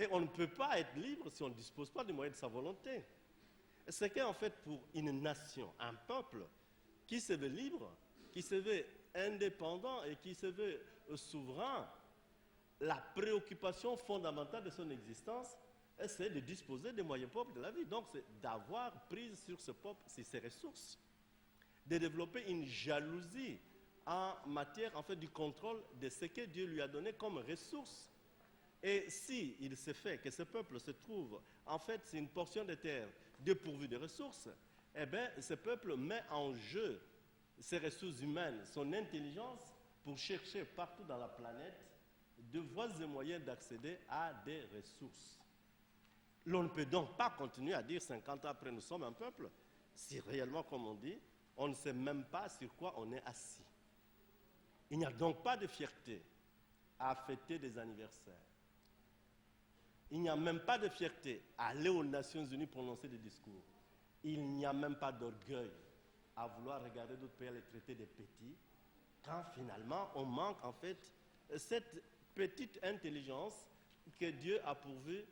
Et on ne peut pas être libre si on ne dispose pas des moyens de sa volonté. C'est qu'en fait, pour une nation, un peuple qui se veut libre, qui se veut indépendant et qui se veut souverain, la préoccupation fondamentale de son existence, c'est de disposer des moyens propres de la vie. Donc, c'est d'avoir prise sur ses ressources, de développer une jalousie en matière, en fait, du contrôle de ce que Dieu lui a donné comme ressources. Et si il se fait que ce peuple se trouve, en fait, c'est une portion de terre dépourvue de ressources, eh bien, ce peuple met en jeu ses ressources humaines, son intelligence, pour chercher partout dans la planète de voies et moyens d'accéder à des ressources. L'on ne peut donc pas continuer à dire 50 ans après nous sommes un peuple, si réellement, comme on dit, on ne sait même pas sur quoi on est assis. Il n'y a donc pas de fierté à fêter des anniversaires. Il n'y a même pas de fierté à aller aux Nations Unies prononcer des discours. Il n'y a même pas d'orgueil à vouloir regarder d'autres pays les traiter des petits, quand finalement on manque en fait cette petite intelligence que Dieu a pourvue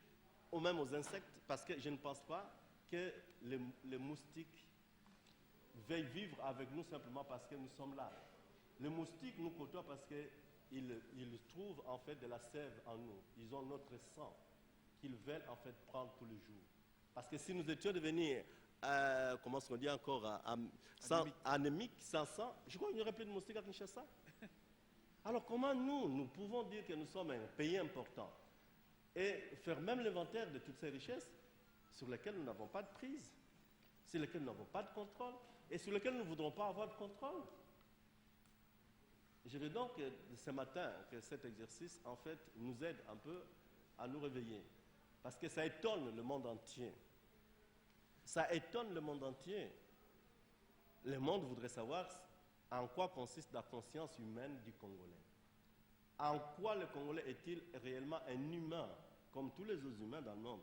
ou même aux insectes, parce que je ne pense pas que les moustiques veuillent vivre avec nous simplement parce que nous sommes là. Les moustiques nous côtoient parce qu'ils trouvent en fait de la sève en nous. Ils ont notre sang qu'ils veulent en fait prendre tous les jours. Parce que si nous étions devenus, comment est-ce qu'on dit encore, anémiques, sans sang, je crois qu'il n'y aurait plus de moustiques à Kinshasa. Alors comment nous pouvons dire que nous sommes un pays important et faire même l'inventaire de toutes ces richesses sur lesquelles nous n'avons pas de prise, sur lesquelles nous n'avons pas de contrôle et sur lesquelles nous ne voudrons pas avoir de contrôle? Je veux donc ce matin que cet exercice en fait nous aide un peu à nous réveiller. Parce que ça étonne le monde entier. Ça étonne le monde entier. Le monde voudrait savoir en quoi consiste la conscience humaine du Congolais. En quoi le Congolais est-il réellement un humain, comme tous les autres humains dans le monde?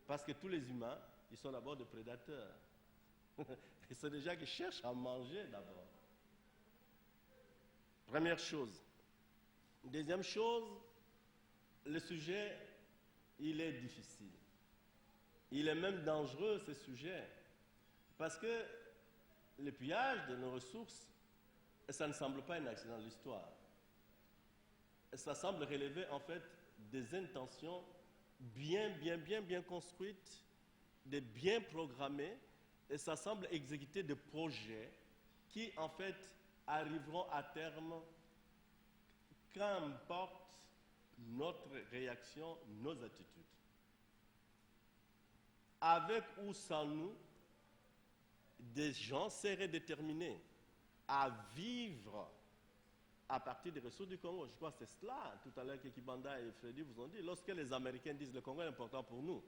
Parce que tous les humains, ils sont d'abord des prédateurs. Et c'est des gens qui cherchent à manger d'abord. Première chose. Deuxième chose, le sujet, il est difficile. Il est même dangereux, ce sujet. Parce que le pillage de nos ressources, ça ne semble pas un accident de l'histoire. Ça semble relever en fait des intentions bien construites, de bien programmées, et ça semble exécuter des projets qui en fait arriveront à terme, qu'importe notre réaction, nos attitudes. Avec ou sans nous, des gens seraient déterminés à vivre à partir des ressources du Congo. Je crois que c'est cela, tout à l'heure que Kibanda et Freddy vous ont dit. Lorsque les Américains disent le Congo est important pour nous,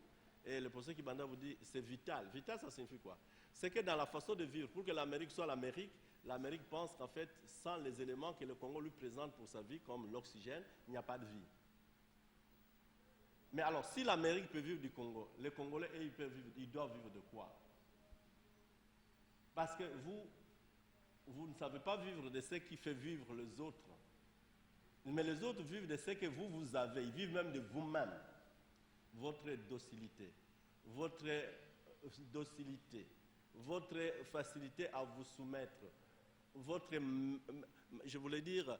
et le professeur Kibanda vous dit c'est vital. Vital, ça signifie quoi? C'est que dans la façon de vivre, pour que l'Amérique soit l'Amérique pense qu'en fait, sans les éléments que le Congo lui présente pour sa vie, comme l'oxygène, il n'y a pas de vie. Mais alors, si l'Amérique peut vivre du Congo, les Congolais, ils doivent vivre de quoi? Parce que vous ne savez pas vivre de ce qui fait vivre les autres. Mais les autres vivent de ce que vous avez. Ils vivent même de vous-même. Votre docilité, votre facilité à vous soumettre, votre, je voulais dire,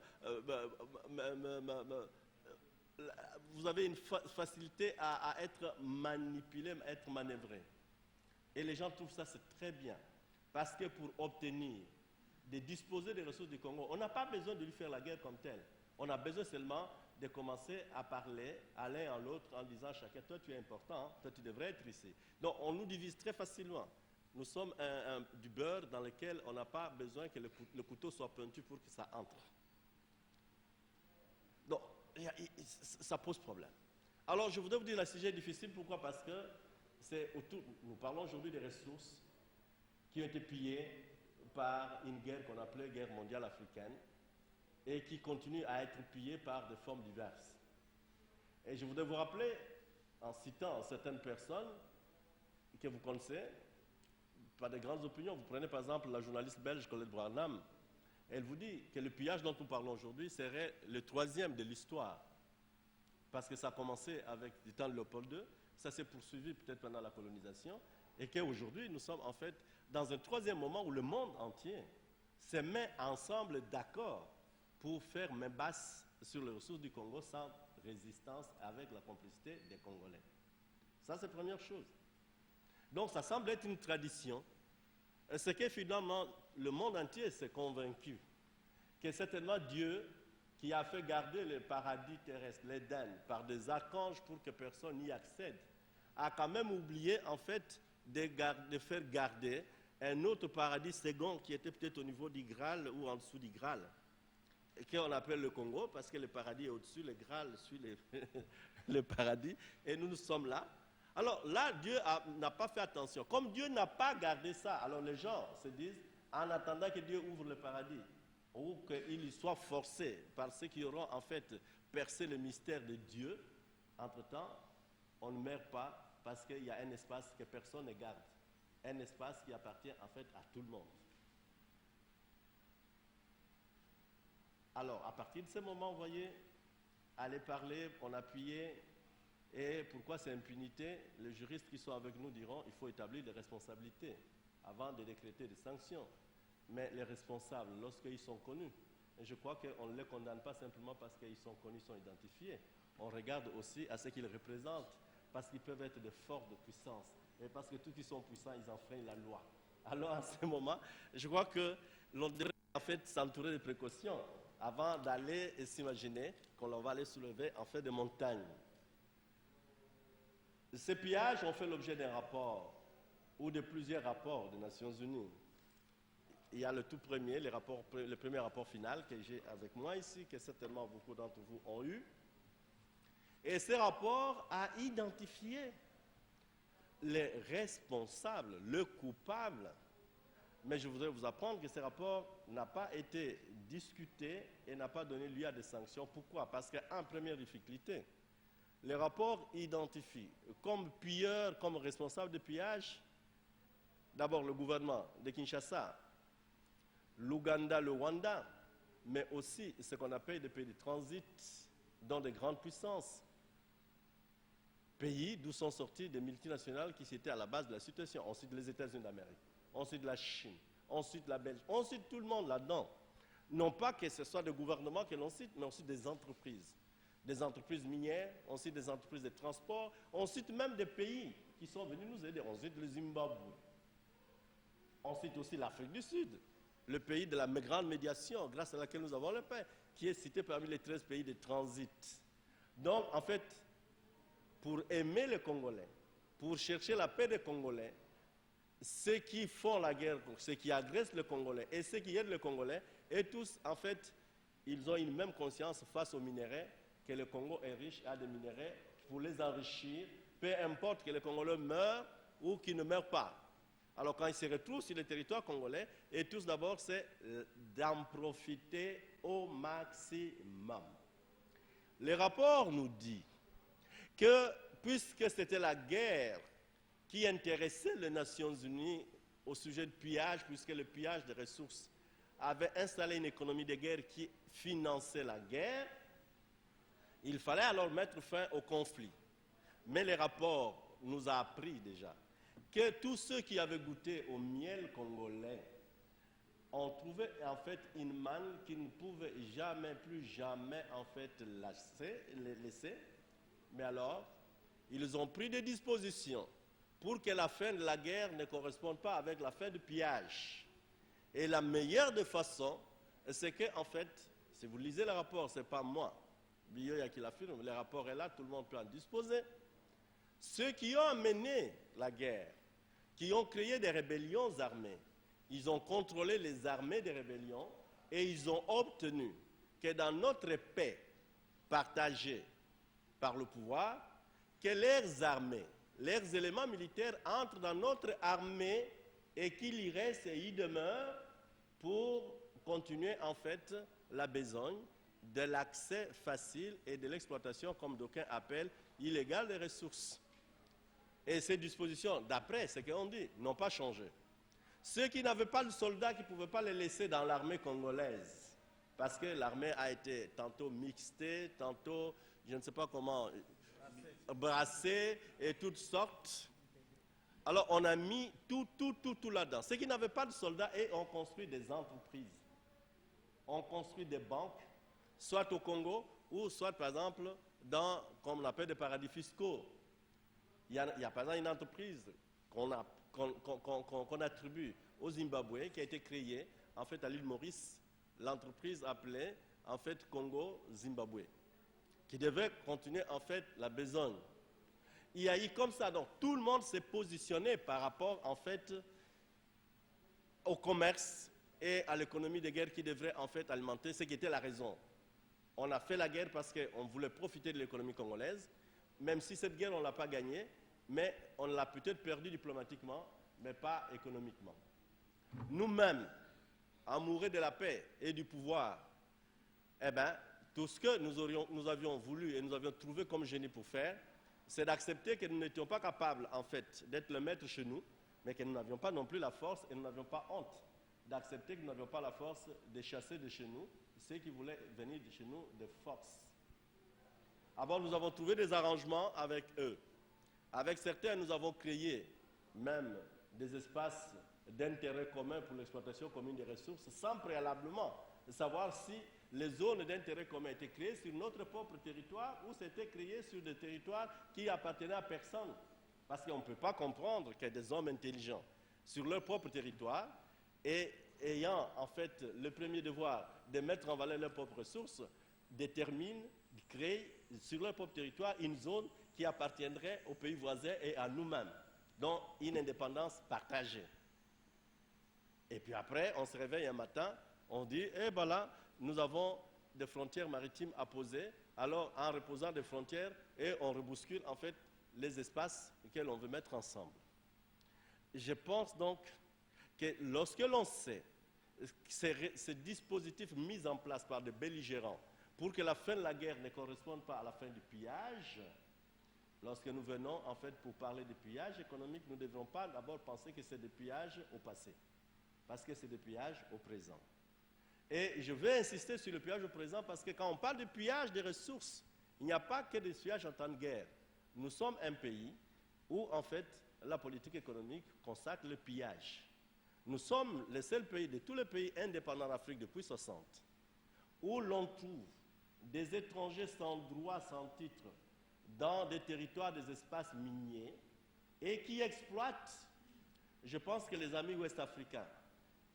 vous avez une facilité à être manipulé, à être manœuvré. Et les gens trouvent ça, c'est très bien. Parce que pour obtenir, de disposer des ressources du Congo, on n'a pas besoin de lui faire la guerre comme telle. On a besoin seulement de commencer à parler à l'un à l'autre en disant chacun, toi tu es important, toi tu devrais être ici. Donc on nous divise très facilement. Nous sommes du beurre dans lequel on n'a pas besoin que le couteau soit pointu pour que ça entre. Donc ça pose problème. Alors je voudrais vous dire le sujet est difficile, pourquoi? Parce que nous parlons aujourd'hui des ressources qui ont été pillées par une guerre qu'on appelait guerre mondiale africaine et qui continue à être pillée par des formes diverses. Et je voudrais vous rappeler, en citant certaines personnes que vous connaissez, par de grandes opinions, vous prenez par exemple la journaliste belge Colette Branham, elle vous dit que le pillage dont nous parlons aujourd'hui serait le 3e de l'histoire, parce que ça a commencé avec du temps de Léopold II, ça s'est poursuivi peut-être pendant la colonisation, et qu'aujourd'hui nous sommes en fait dans un 3e moment où le monde entier se met ensemble d'accord pour faire main basse sur les ressources du Congo sans résistance avec la complicité des Congolais. Ça, c'est la première chose. Donc, ça semble être une tradition. Ce que finalement, le monde entier s'est convaincu que certainement Dieu, qui a fait garder le paradis terrestre, l'Éden, par des archanges pour que personne n'y accède, a quand même oublié, en fait, de faire garder un autre paradis second qui était peut-être au niveau du Graal ou en dessous du Graal, qu'on appelle le Congo, parce que le paradis est au-dessus, le Graal suit le paradis, et nous sommes là. Alors là, Dieu n'a pas fait attention. Comme Dieu n'a pas gardé ça, alors les gens se disent, en attendant que Dieu ouvre le paradis, ou qu'il y soit forcé par ceux qui auront en fait percé le mystère de Dieu, entre-temps, on ne meurt pas parce qu'il y a un espace que personne ne garde. Un espace qui appartient en fait à tout le monde. Alors, à partir de ce moment, vous voyez, aller parler, on appuyait, et pourquoi c'est impunité? Les juristes qui sont avec nous diront qu'il faut établir des responsabilités avant de décréter des sanctions. Mais les responsables, lorsqu'ils sont connus, et je crois qu'on ne les condamne pas simplement parce qu'ils sont connus, sont identifiés. On regarde aussi à ce qu'ils représentent, parce qu'ils peuvent être de fortes de puissance. Et parce que tous qui sont puissants, ils enfreignent la loi. Alors, à ce moment, je crois que l'on devrait en fait s'entourer de précautions avant d'aller et s'imaginer qu'on va aller soulever en fait des montagnes. Ces pillages ont fait l'objet d'un rapport ou de plusieurs rapports des Nations Unies. Il y a le tout premier, le premier rapport final que j'ai avec moi ici, que certainement beaucoup d'entre vous ont eu. Et ce rapport a identifié les responsables, le coupable. Mais je voudrais vous apprendre que ce rapport n'a pas été discuté et n'a pas donné lieu à des sanctions. Pourquoi? Parce qu'en première difficulté, le rapport identifie comme pilleurs, comme responsable de pillage, d'abord le gouvernement de Kinshasa, l'Ouganda, le Rwanda, mais aussi ce qu'on appelle des pays de transit dans de grandes puissances. Pays d'où sont sortis des multinationales qui étaient à la base de la situation. On cite les États-Unis d'Amérique, on cite la Chine, on cite la Belgique, on cite tout le monde là-dedans. Non pas que ce soit des gouvernements que l'on cite, mais aussi des entreprises. Des entreprises minières, on cite des entreprises de transport, on cite même des pays qui sont venus nous aider. On cite le Zimbabwe. On cite aussi l'Afrique du Sud, le pays de la grande médiation grâce à laquelle nous avons la paix, qui est cité parmi les 13 pays de transit. Donc, en fait, pour aimer les Congolais, pour chercher la paix des Congolais, ceux qui font la guerre, ceux qui agressent les Congolais et ceux qui aident les Congolais, et tous, en fait, ils ont une même conscience face aux minéraux, que le Congo est riche à des minéraux pour les enrichir, peu importe que les Congolais meurent ou qu'ils ne meurent pas. Alors quand ils se retrouvent sur le territoire congolais, et tous d'abord, c'est d'en profiter au maximum. Le rapport nous dit que puisque c'était la guerre qui intéressait les Nations Unies au sujet de pillage, puisque le pillage des ressources avait installé une économie de guerre qui finançait la guerre, il fallait alors mettre fin au conflit. Mais le rapport nous a appris déjà que tous ceux qui avaient goûté au miel congolais ont trouvé en fait une manne qu'ils ne pouvaient jamais, plus jamais en fait laisser. Mais alors, ils ont pris des dispositions pour que la fin de la guerre ne corresponde pas avec la fin du pillage. Et la meilleure des façons, c'est que en fait, si vous lisez le rapport, ce n'est pas moi, Biyoya qui l'affirme, le rapport est là, tout le monde peut en disposer. Ceux qui ont mené la guerre, qui ont créé des rébellions armées, ils ont contrôlé les armées des rébellions et ils ont obtenu que dans notre paix partagée par le pouvoir, que leurs armées, leurs éléments militaires entrent dans notre armée et qu'il y reste et y demeure pour continuer en fait la besogne de l'accès facile et de l'exploitation, comme d'aucuns appellent, illégale des ressources. Et ces dispositions, d'après ce qu'on dit, n'ont pas changé. Ceux qui n'avaient pas de soldats, qui ne pouvaient pas les laisser dans l'armée congolaise, parce que l'armée a été tantôt mixtée, tantôt, je ne sais pas comment, brassée et toutes sortes. Alors on a mis tout là-dedans. Ceux qui n'avaient pas de soldats et ont construit des entreprises, ont construit des banques. soit au Congo, ou soit par exemple dans, comme on appelle, des paradis fiscaux. Il y a par exemple une entreprise qu'on attribue au Zimbabwe qui a été créée en fait à l'île Maurice, l'entreprise appelée en fait Congo-Zimbabwe, qui devait continuer en fait la besogne. Il y a eu comme ça, donc tout le monde s'est positionné par rapport en fait au commerce et à l'économie de guerre qui devrait en fait alimenter ce qui était la raison. On a fait la guerre parce qu'on voulait profiter de l'économie congolaise, même si cette guerre on ne l'a pas gagnée, mais on l'a peut-être perdue diplomatiquement, mais pas économiquement. Nous-mêmes, amoureux de la paix et du pouvoir, eh bien, tout ce que nous avions voulu et nous avions trouvé comme génie pour faire, c'est d'accepter que nous n'étions pas capables, en fait, d'être le maître chez nous, mais que nous n'avions pas non plus la force et nous n'avions pas honte d'accepter que nous n'avions pas la force de chasser de chez nous ceux qui voulaient venir de chez nous de force. Alors nous avons trouvé des arrangements avec eux. Avec certains, nous avons créé même des espaces d'intérêt commun pour l'exploitation commune des ressources, sans préalablement savoir si les zones d'intérêt commun étaient créées sur notre propre territoire ou c'était créé sur des territoires qui appartenaient à personne. Parce qu'on ne peut pas comprendre que des hommes intelligents sur leur propre territoire et ayant en fait le premier devoir de mettre en valeur leurs propres ressources, déterminent, créent sur leur propre territoire une zone qui appartiendrait aux pays voisins et à nous-mêmes, donc une indépendance partagée. Et puis après, on se réveille un matin, on dit, eh ben là, nous avons des frontières maritimes à poser, alors en reposant des frontières, et on rebouscule en fait les espaces auxquels on veut mettre ensemble. Je pense donc que lorsque l'on sait ces dispositifs mis en place par des belligérants pour que la fin de la guerre ne corresponde pas à la fin du pillage, lorsque nous venons en fait pour parler de pillage économique, nous ne devrons pas d'abord penser que c'est des pillages au passé, parce que c'est des pillages au présent. Et je vais insister sur le pillage au présent parce que quand on parle de pillage des ressources, il n'y a pas que des pillages en temps de guerre. Nous sommes un pays où en fait la politique économique consacre le pillage. Nous sommes le seul pays de tous les pays indépendants d'Afrique depuis 60 où l'on trouve des étrangers sans droit, sans titre, dans des territoires, des espaces miniers et qui exploitent. Je pense que les amis ouest-africains,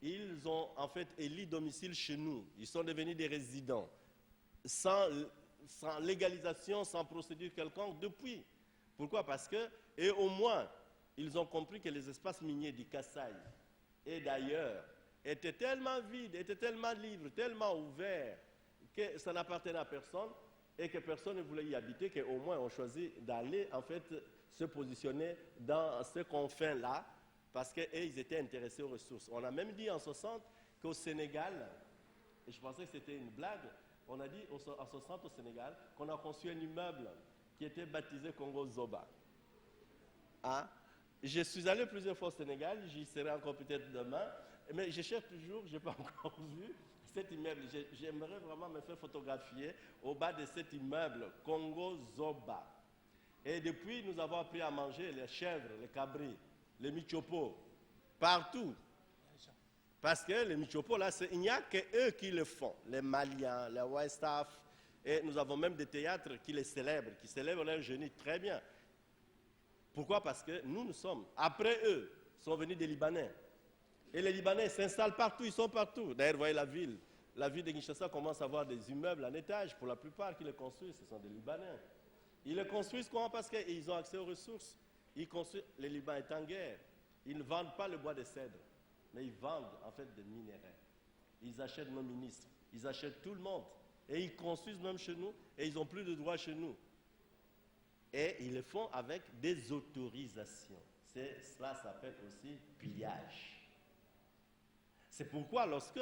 ils ont en fait élu domicile chez nous. Ils sont devenus des résidents sans légalisation, sans procédure quelconque depuis. Pourquoi? Parce que, et au moins, ils ont compris que les espaces miniers du Kasaï et d'ailleurs étaient tellement vides, étaient tellement libres, tellement ouverts, que ça n'appartenait à personne et que personne ne voulait y habiter, qu'au moins on choisit d'aller en fait se positionner dans ce confin-là, parce qu'ils étaient intéressés aux ressources. On a même dit en 60 qu'au Sénégal, et je pensais que c'était une blague, on a dit en 60 au Sénégal qu'on a conçu un immeuble qui était baptisé Congo Zoba. Hein? Je suis allé plusieurs fois au Sénégal, j'y serai encore peut-être demain, mais je cherche toujours, je n'ai pas encore vu cet immeuble. J'aimerais vraiment me faire photographier au bas de cet immeuble, Congo Zoba. Et depuis, nous avons appris à manger les chèvres, les cabris, les michopos, partout. Parce que les michopos, là, il n'y a qu'eux qui le font, les Maliens, les Westaf, et nous avons même des théâtres qui les célèbrent, qui célèbrent leur génie très bien. Pourquoi? Parce que nous sommes, après eux, sont venus des Libanais. Et les Libanais s'installent partout, ils sont partout. D'ailleurs, vous voyez la ville de Kinshasa commence à avoir des immeubles en étage, pour la plupart qui les construisent, ce sont des Libanais. Ils les construisent comment? Parce qu'ils ont accès aux ressources. Ils construisent, les Libanais sont en guerre. Ils ne vendent pas le bois de cèdre, mais ils vendent en fait des minerais. Ils achètent nos ministres, ils achètent tout le monde. Et ils construisent même chez nous, et ils n'ont plus de droits chez nous. Et ils le font avec des autorisations. Cela s'appelle aussi pillage. C'est pourquoi lorsque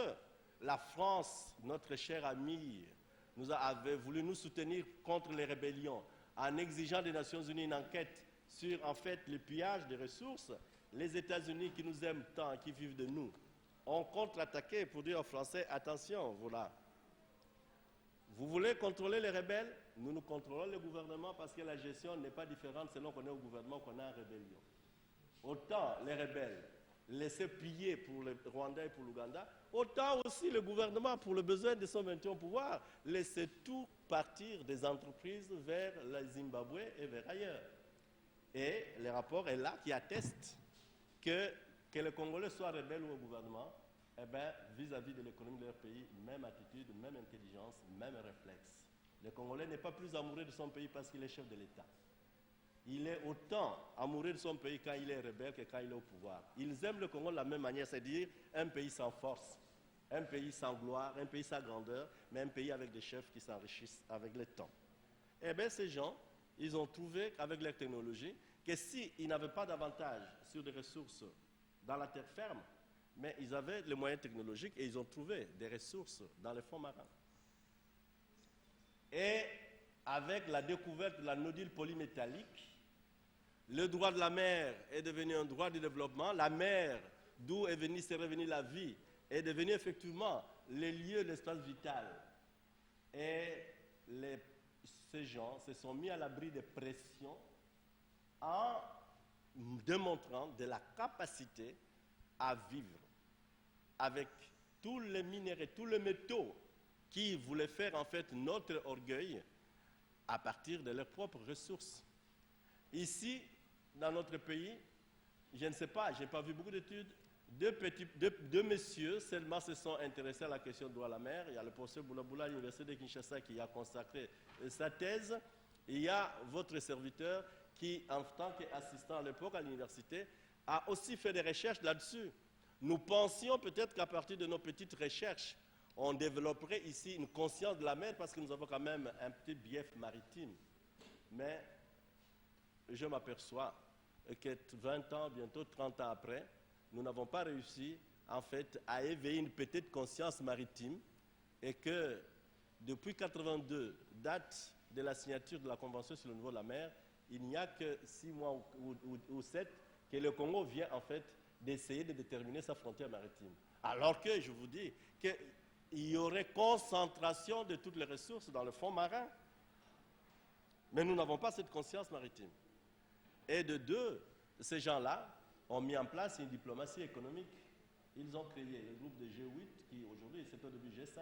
la France, notre cher ami, avait voulu nous soutenir contre les rébellions, en exigeant des Nations Unies une enquête sur en fait le pillage des ressources, les États-Unis qui nous aiment tant, qui vivent de nous, ont contre-attaqué pour dire aux Français, attention, voilà. Vous voulez contrôler les rebelles? Nous contrôlons le gouvernement parce que la gestion n'est pas différente selon qu'on est au gouvernement ou qu'on est en rébellion. Autant les rebelles laisser plier pour le Rwanda et pour l'Ouganda, autant aussi le gouvernement, pour le besoin de son maintien au pouvoir, laisser tout partir des entreprises vers le Zimbabwe et vers ailleurs. Et le rapport est là qui atteste que les Congolais soient rebelles ou au gouvernement, eh bien, vis-à-vis de l'économie de leur pays, même attitude, même intelligence, même réflexe. Le Congolais n'est pas plus amoureux de son pays parce qu'il est chef de l'État. Il est autant amoureux de son pays quand il est rebelle que quand il est au pouvoir. Ils aiment le Congo de la même manière, c'est-à-dire un pays sans force, un pays sans gloire, un pays sans grandeur, mais un pays avec des chefs qui s'enrichissent avec le temps. Eh bien, ces gens, ils ont trouvé avec leur technologie que s'ils n'avaient pas d'avantage sur des ressources dans la terre ferme, mais ils avaient les moyens technologiques et ils ont trouvé des ressources dans les fonds marins. Et avec la découverte de la nodule polymétallique, le droit de la mer est devenu un droit de développement. La mer, d'où serait venue la vie, est devenue effectivement le lieu, l'espace vital. Et ces gens se sont mis à l'abri des pressions en démontrant de la capacité à vivre avec tous les minéraux, tous les métaux qui voulaient faire en fait notre orgueil à partir de leurs propres ressources. Ici, dans notre pays, je ne sais pas, je n'ai pas vu beaucoup d'études, deux messieurs seulement se sont intéressés à la question du droit à la mer. Il y a le professeur Boulaboula à l'université de Kinshasa qui a consacré sa thèse. Il y a votre serviteur qui, en tant qu'assistant à l'époque à l'université, a aussi fait des recherches là-dessus. Nous pensions peut-être qu'à partir de nos petites recherches, on développerait ici une conscience de la mer parce que nous avons quand même un petit bief maritime. Mais je m'aperçois que 20 ans, bientôt 30 ans après, nous n'avons pas réussi en fait à éveiller une petite conscience maritime et que depuis 1982, date de la signature de la Convention sur le niveau de la mer, il n'y a que 6 mois ou 7 que le Congo vient en fait d'essayer de déterminer sa frontière maritime. Alors que je vous dis qu'il y aurait concentration de toutes les ressources dans le fond marin. Mais nous n'avons pas cette conscience maritime. Et de deux, ces gens-là ont mis en place une diplomatie économique. Ils ont créé le groupe de G8, qui aujourd'hui, c'est au début G5,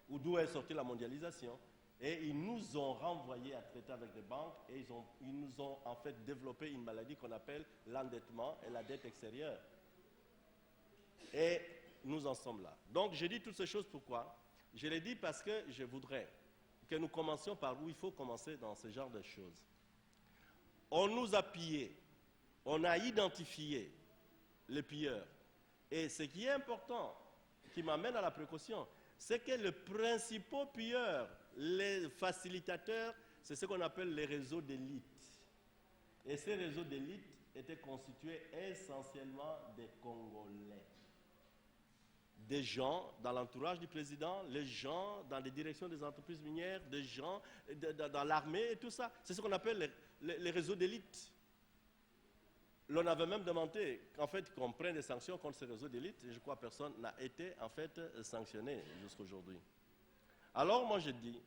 d'où est sortie la mondialisation. Et ils nous ont renvoyés à traiter avec des banques et ils nous ont en fait développé une maladie qu'on appelle l'endettement et la dette extérieure. Et nous en sommes là. Donc je dis toutes ces choses pourquoi? Je les dis parce que je voudrais que nous commencions par où il faut commencer dans ce genre de choses. On nous a pillés, on a identifié les pilleurs. Et ce qui est important, qui m'amène à la précaution, c'est que les principaux pilleurs, les facilitateurs, c'est ce qu'on appelle les réseaux d'élite. Et ces réseaux d'élite étaient constitués essentiellement des Congolais. Des gens dans l'entourage du président, les gens dans les directions des entreprises minières, des gens dans l'armée et tout ça. C'est ce qu'on appelle les réseaux d'élite. L'on avait même demandé qu'en fait, qu'on prenne des sanctions contre ces réseaux d'élite, et je crois que personne n'a été en fait sanctionné jusqu'à aujourd'hui. Alors moi je dis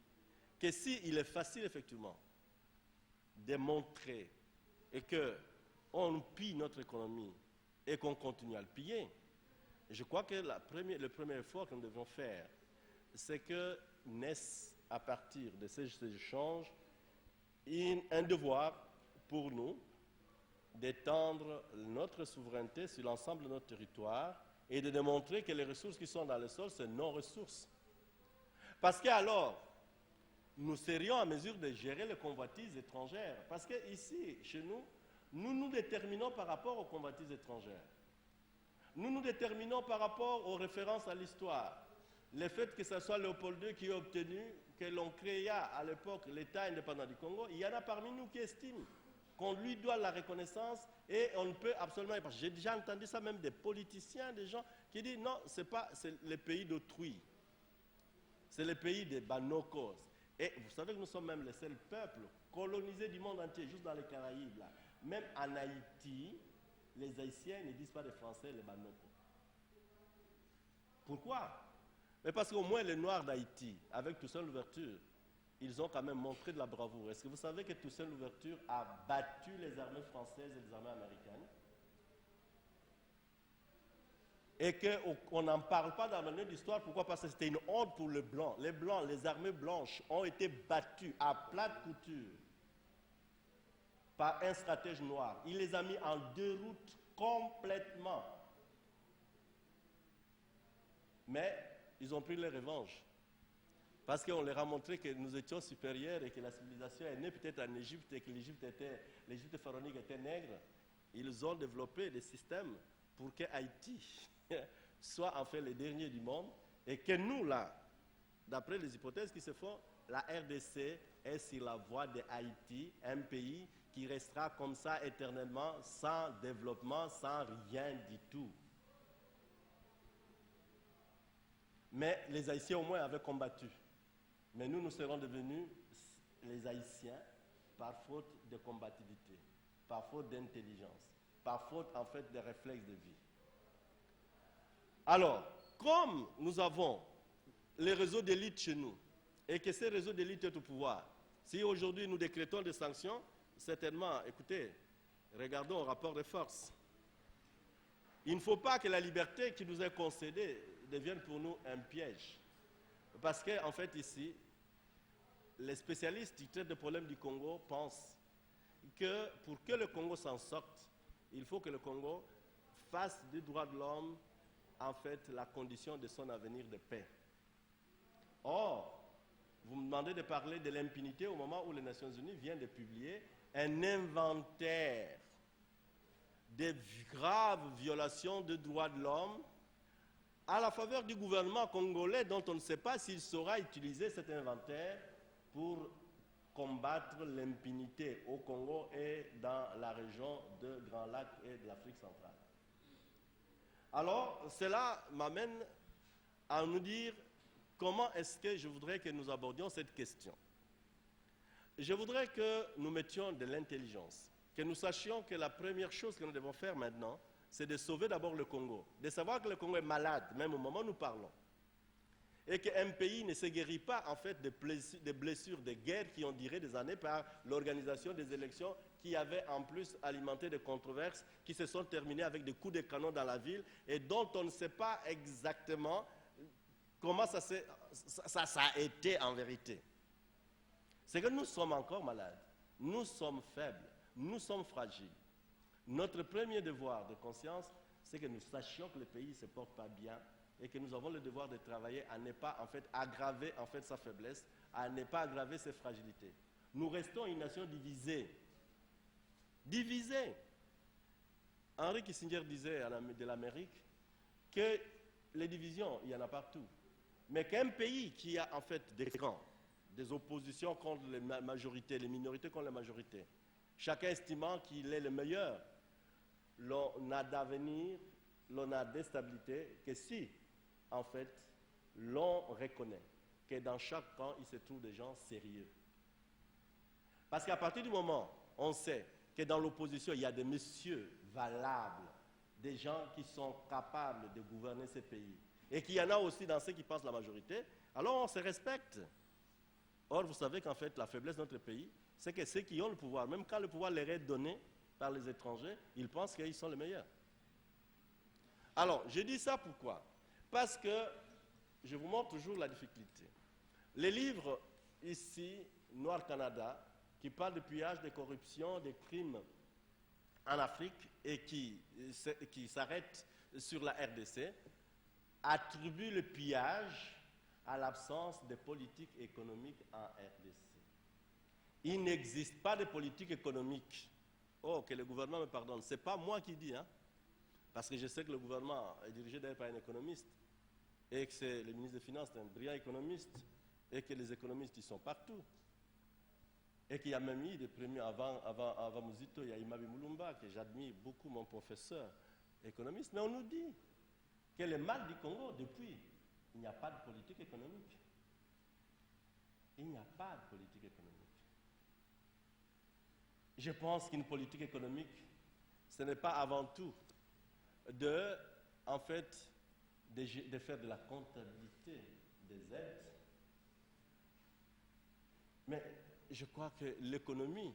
que s'il est facile effectivement de montrer et qu'on pille notre économie et qu'on continue à le piller, je crois que le premier effort que nous devons faire, c'est que naisse à partir de ces échanges un devoir pour nous d'étendre notre souveraineté sur l'ensemble de notre territoire et de démontrer que les ressources qui sont dans le sol, c'est nos ressources. Parce qu'alors, nous serions en mesure de gérer les convoitises étrangères. Parce qu'ici, chez nous, nous nous déterminons par rapport aux convoitises étrangères. Nous nous déterminons par rapport aux références à l'histoire. Le fait que ce soit Léopold II qui a obtenu que l'on créa à l'époque l'État indépendant du Congo, il y en a parmi nous qui estiment qu'on lui doit la reconnaissance et on ne peut absolument pas. J'ai déjà entendu ça même des politiciens, des gens qui disent non, c'est le pays d'autrui. C'est le pays des Banokos. Et vous savez que nous sommes même les seuls peuples colonisés du monde entier, juste dans les Caraïbes. Là. Même en Haïti, les Haïtiens ne disent pas les Français, les Banokos. Pourquoi? Mais parce qu'au moins les Noirs d'Haïti, avec Toussaint Louverture, ils ont quand même montré de la bravoure. Est-ce que vous savez que Toussaint Louverture a battu les armées françaises et les armées américaines? et qu'on n'en parle pas dans la manuel d'histoire. Pourquoi? Parce que c'était une honte pour les Blancs. Les Blancs, les armées blanches ont été battues à plate couture par un stratège noir. Il les a mis en déroute complètement. Mais ils ont pris leur revanche. Parce qu'on leur a montré que nous étions supérieurs et que la civilisation est née peut-être en Égypte et que l'Égypte pharaonique était nègre. Ils ont développé des systèmes pour que Haïti soit en fait le dernier du monde et que nous, là, d'après les hypothèses qui se font, la RDC est sur la voie de Haïti, un pays qui restera comme ça éternellement, sans développement, sans rien du tout. Mais les Haïtiens au moins avaient combattu. Mais nous serons devenus les Haïtiens par faute de combativité, par faute d'intelligence, par faute en fait de réflexes de vie. Alors, comme nous avons les réseaux d'élite chez nous, et que ces réseaux d'élite est au pouvoir, si aujourd'hui nous décrétons des sanctions, certainement, écoutez, regardons au rapport de force. Il ne faut pas que la liberté qui nous est concédée devienne pour nous un piège. Parce qu'en fait, ici, les spécialistes qui traitent des problèmes du Congo pensent que pour que le Congo s'en sorte, il faut que le Congo fasse des droits de l'homme, en fait, la condition de son avenir de paix. Or, vous me demandez de parler de l'impunité au moment où les Nations Unies viennent de publier un inventaire des graves violations des droits de l'homme à la faveur du gouvernement congolais dont on ne sait pas s'il saura utiliser cet inventaire pour combattre l'impunité au Congo et dans la région de Grand Lac et de l'Afrique centrale. Alors, cela m'amène à nous dire comment est-ce que je voudrais que nous abordions cette question. Je voudrais que nous mettions de l'intelligence, que nous sachions que la première chose que nous devons faire maintenant, c'est de sauver d'abord le Congo, de savoir que le Congo est malade, même au moment où nous parlons, et qu'un pays ne se guérit pas en fait des blessures de guerre qui ont duré des années par l'organisation des élections qui avaient en plus alimenté des controverses qui se sont terminées avec des coups de canon dans la ville et dont on ne sait pas exactement comment ça a été en vérité. C'est que nous sommes encore malades, nous sommes faibles, nous sommes fragiles. Notre premier devoir de conscience, c'est que nous sachions que le pays ne se porte pas bien et que nous avons le devoir de travailler à ne pas en fait aggraver en fait sa faiblesse, à ne pas aggraver ses fragilités. Nous restons une nation divisée. Divisée. Henry Kissinger disait de l'Amérique que les divisions, il y en a partout. Mais qu'un pays qui a en fait des camps, des oppositions contre les majorités, les minorités contre les majorités, chacun estimant qu'il est le meilleur, l'on n'a d'avenir, l'on a de stabilité que si, en fait, l'on reconnaît que dans chaque camp, il se trouve des gens sérieux. Parce qu'à partir du moment où on sait que dans l'opposition, il y a des messieurs valables, des gens qui sont capables de gouverner ce pays, et qu'il y en a aussi dans ceux qui pensent la majorité, alors on se respecte. Or, vous savez qu'en fait, la faiblesse de notre pays, c'est que ceux qui ont le pouvoir, même quand le pouvoir leur est donné par les étrangers, ils pensent qu'ils sont les meilleurs. Alors, je dis ça pourquoi? Parce que je vous montre toujours la difficulté. Les livres ici, Noir Canada, qui parlent de pillage, de corruption, de crimes en Afrique et qui s'arrêtent sur la RDC, attribuent le pillage à l'absence de politique économique en RDC. Il n'existe pas de politique économique. Oh, que le gouvernement me pardonne. Ce n'est pas moi qui dis, hein, parce que je sais que le gouvernement est dirigé d'ailleurs par un économiste, et que le ministre des Finances est un brillant économiste, et que les économistes, ils sont partout. Et qu'il y a même eu des premiers, avant Muzito, il y a Imabi Mulumba, que j'admire beaucoup, mon professeur économiste, mais on nous dit que le mal du Congo, depuis, il n'y a pas de politique économique. Il n'y a pas de politique économique. Je pense qu'une politique économique, ce n'est pas avant tout de faire de la comptabilité des aides. Mais je crois que l'économie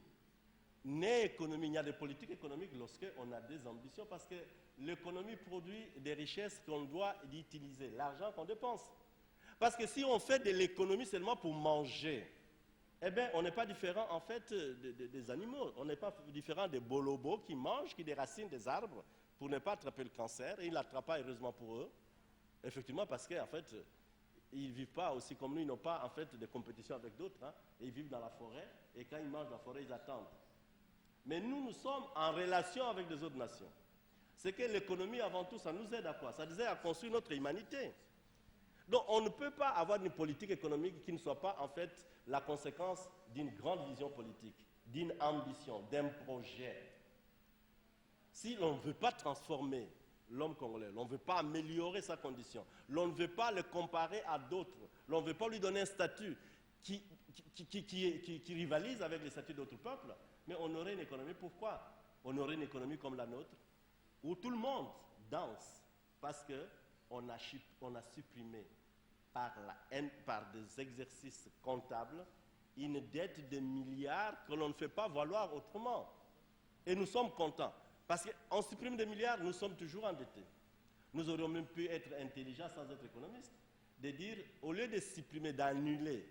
n'est économie, il y a des politiques économiques lorsqu'on a des ambitions, parce que l'économie produit des richesses qu'on doit utiliser, l'argent qu'on dépense. Parce que si on fait de l'économie seulement pour manger, eh bien, on n'est pas différent en fait des animaux. On n'est pas différent des bolobos qui mangent, qui déracinent des arbres pour ne pas attraper le cancer, et ils ne l'attrapent pas heureusement pour eux. Effectivement, parce qu'en fait, ils ne vivent pas aussi comme nous, ils n'ont pas en fait de compétition avec d'autres, hein, et ils vivent dans la forêt, et quand ils mangent dans la forêt, ils attendent. Mais nous, nous sommes en relation avec des autres nations. C'est que l'économie, avant tout, ça nous aide à quoi? Ça nous aide à construire notre humanité. Donc, on ne peut pas avoir une politique économique qui ne soit pas, en fait, la conséquence d'une grande vision politique, d'une ambition, d'un projet. Si l'on ne veut pas transformer l'homme congolais, l'on ne veut pas améliorer sa condition, l'on ne veut pas le comparer à d'autres, l'on ne veut pas lui donner un statut qui rivalise avec les statuts d'autres peuples, mais on aurait une économie, pourquoi? On aurait une économie comme la nôtre, où tout le monde danse, parce qu'on a supprimé par des exercices comptables une dette de milliards que l'on ne fait pas valoir autrement. Et nous sommes contents. Parce qu'on supprime des milliards, nous sommes toujours endettés. Nous aurions même pu être intelligents sans être économistes, de dire, au lieu de supprimer, d'annuler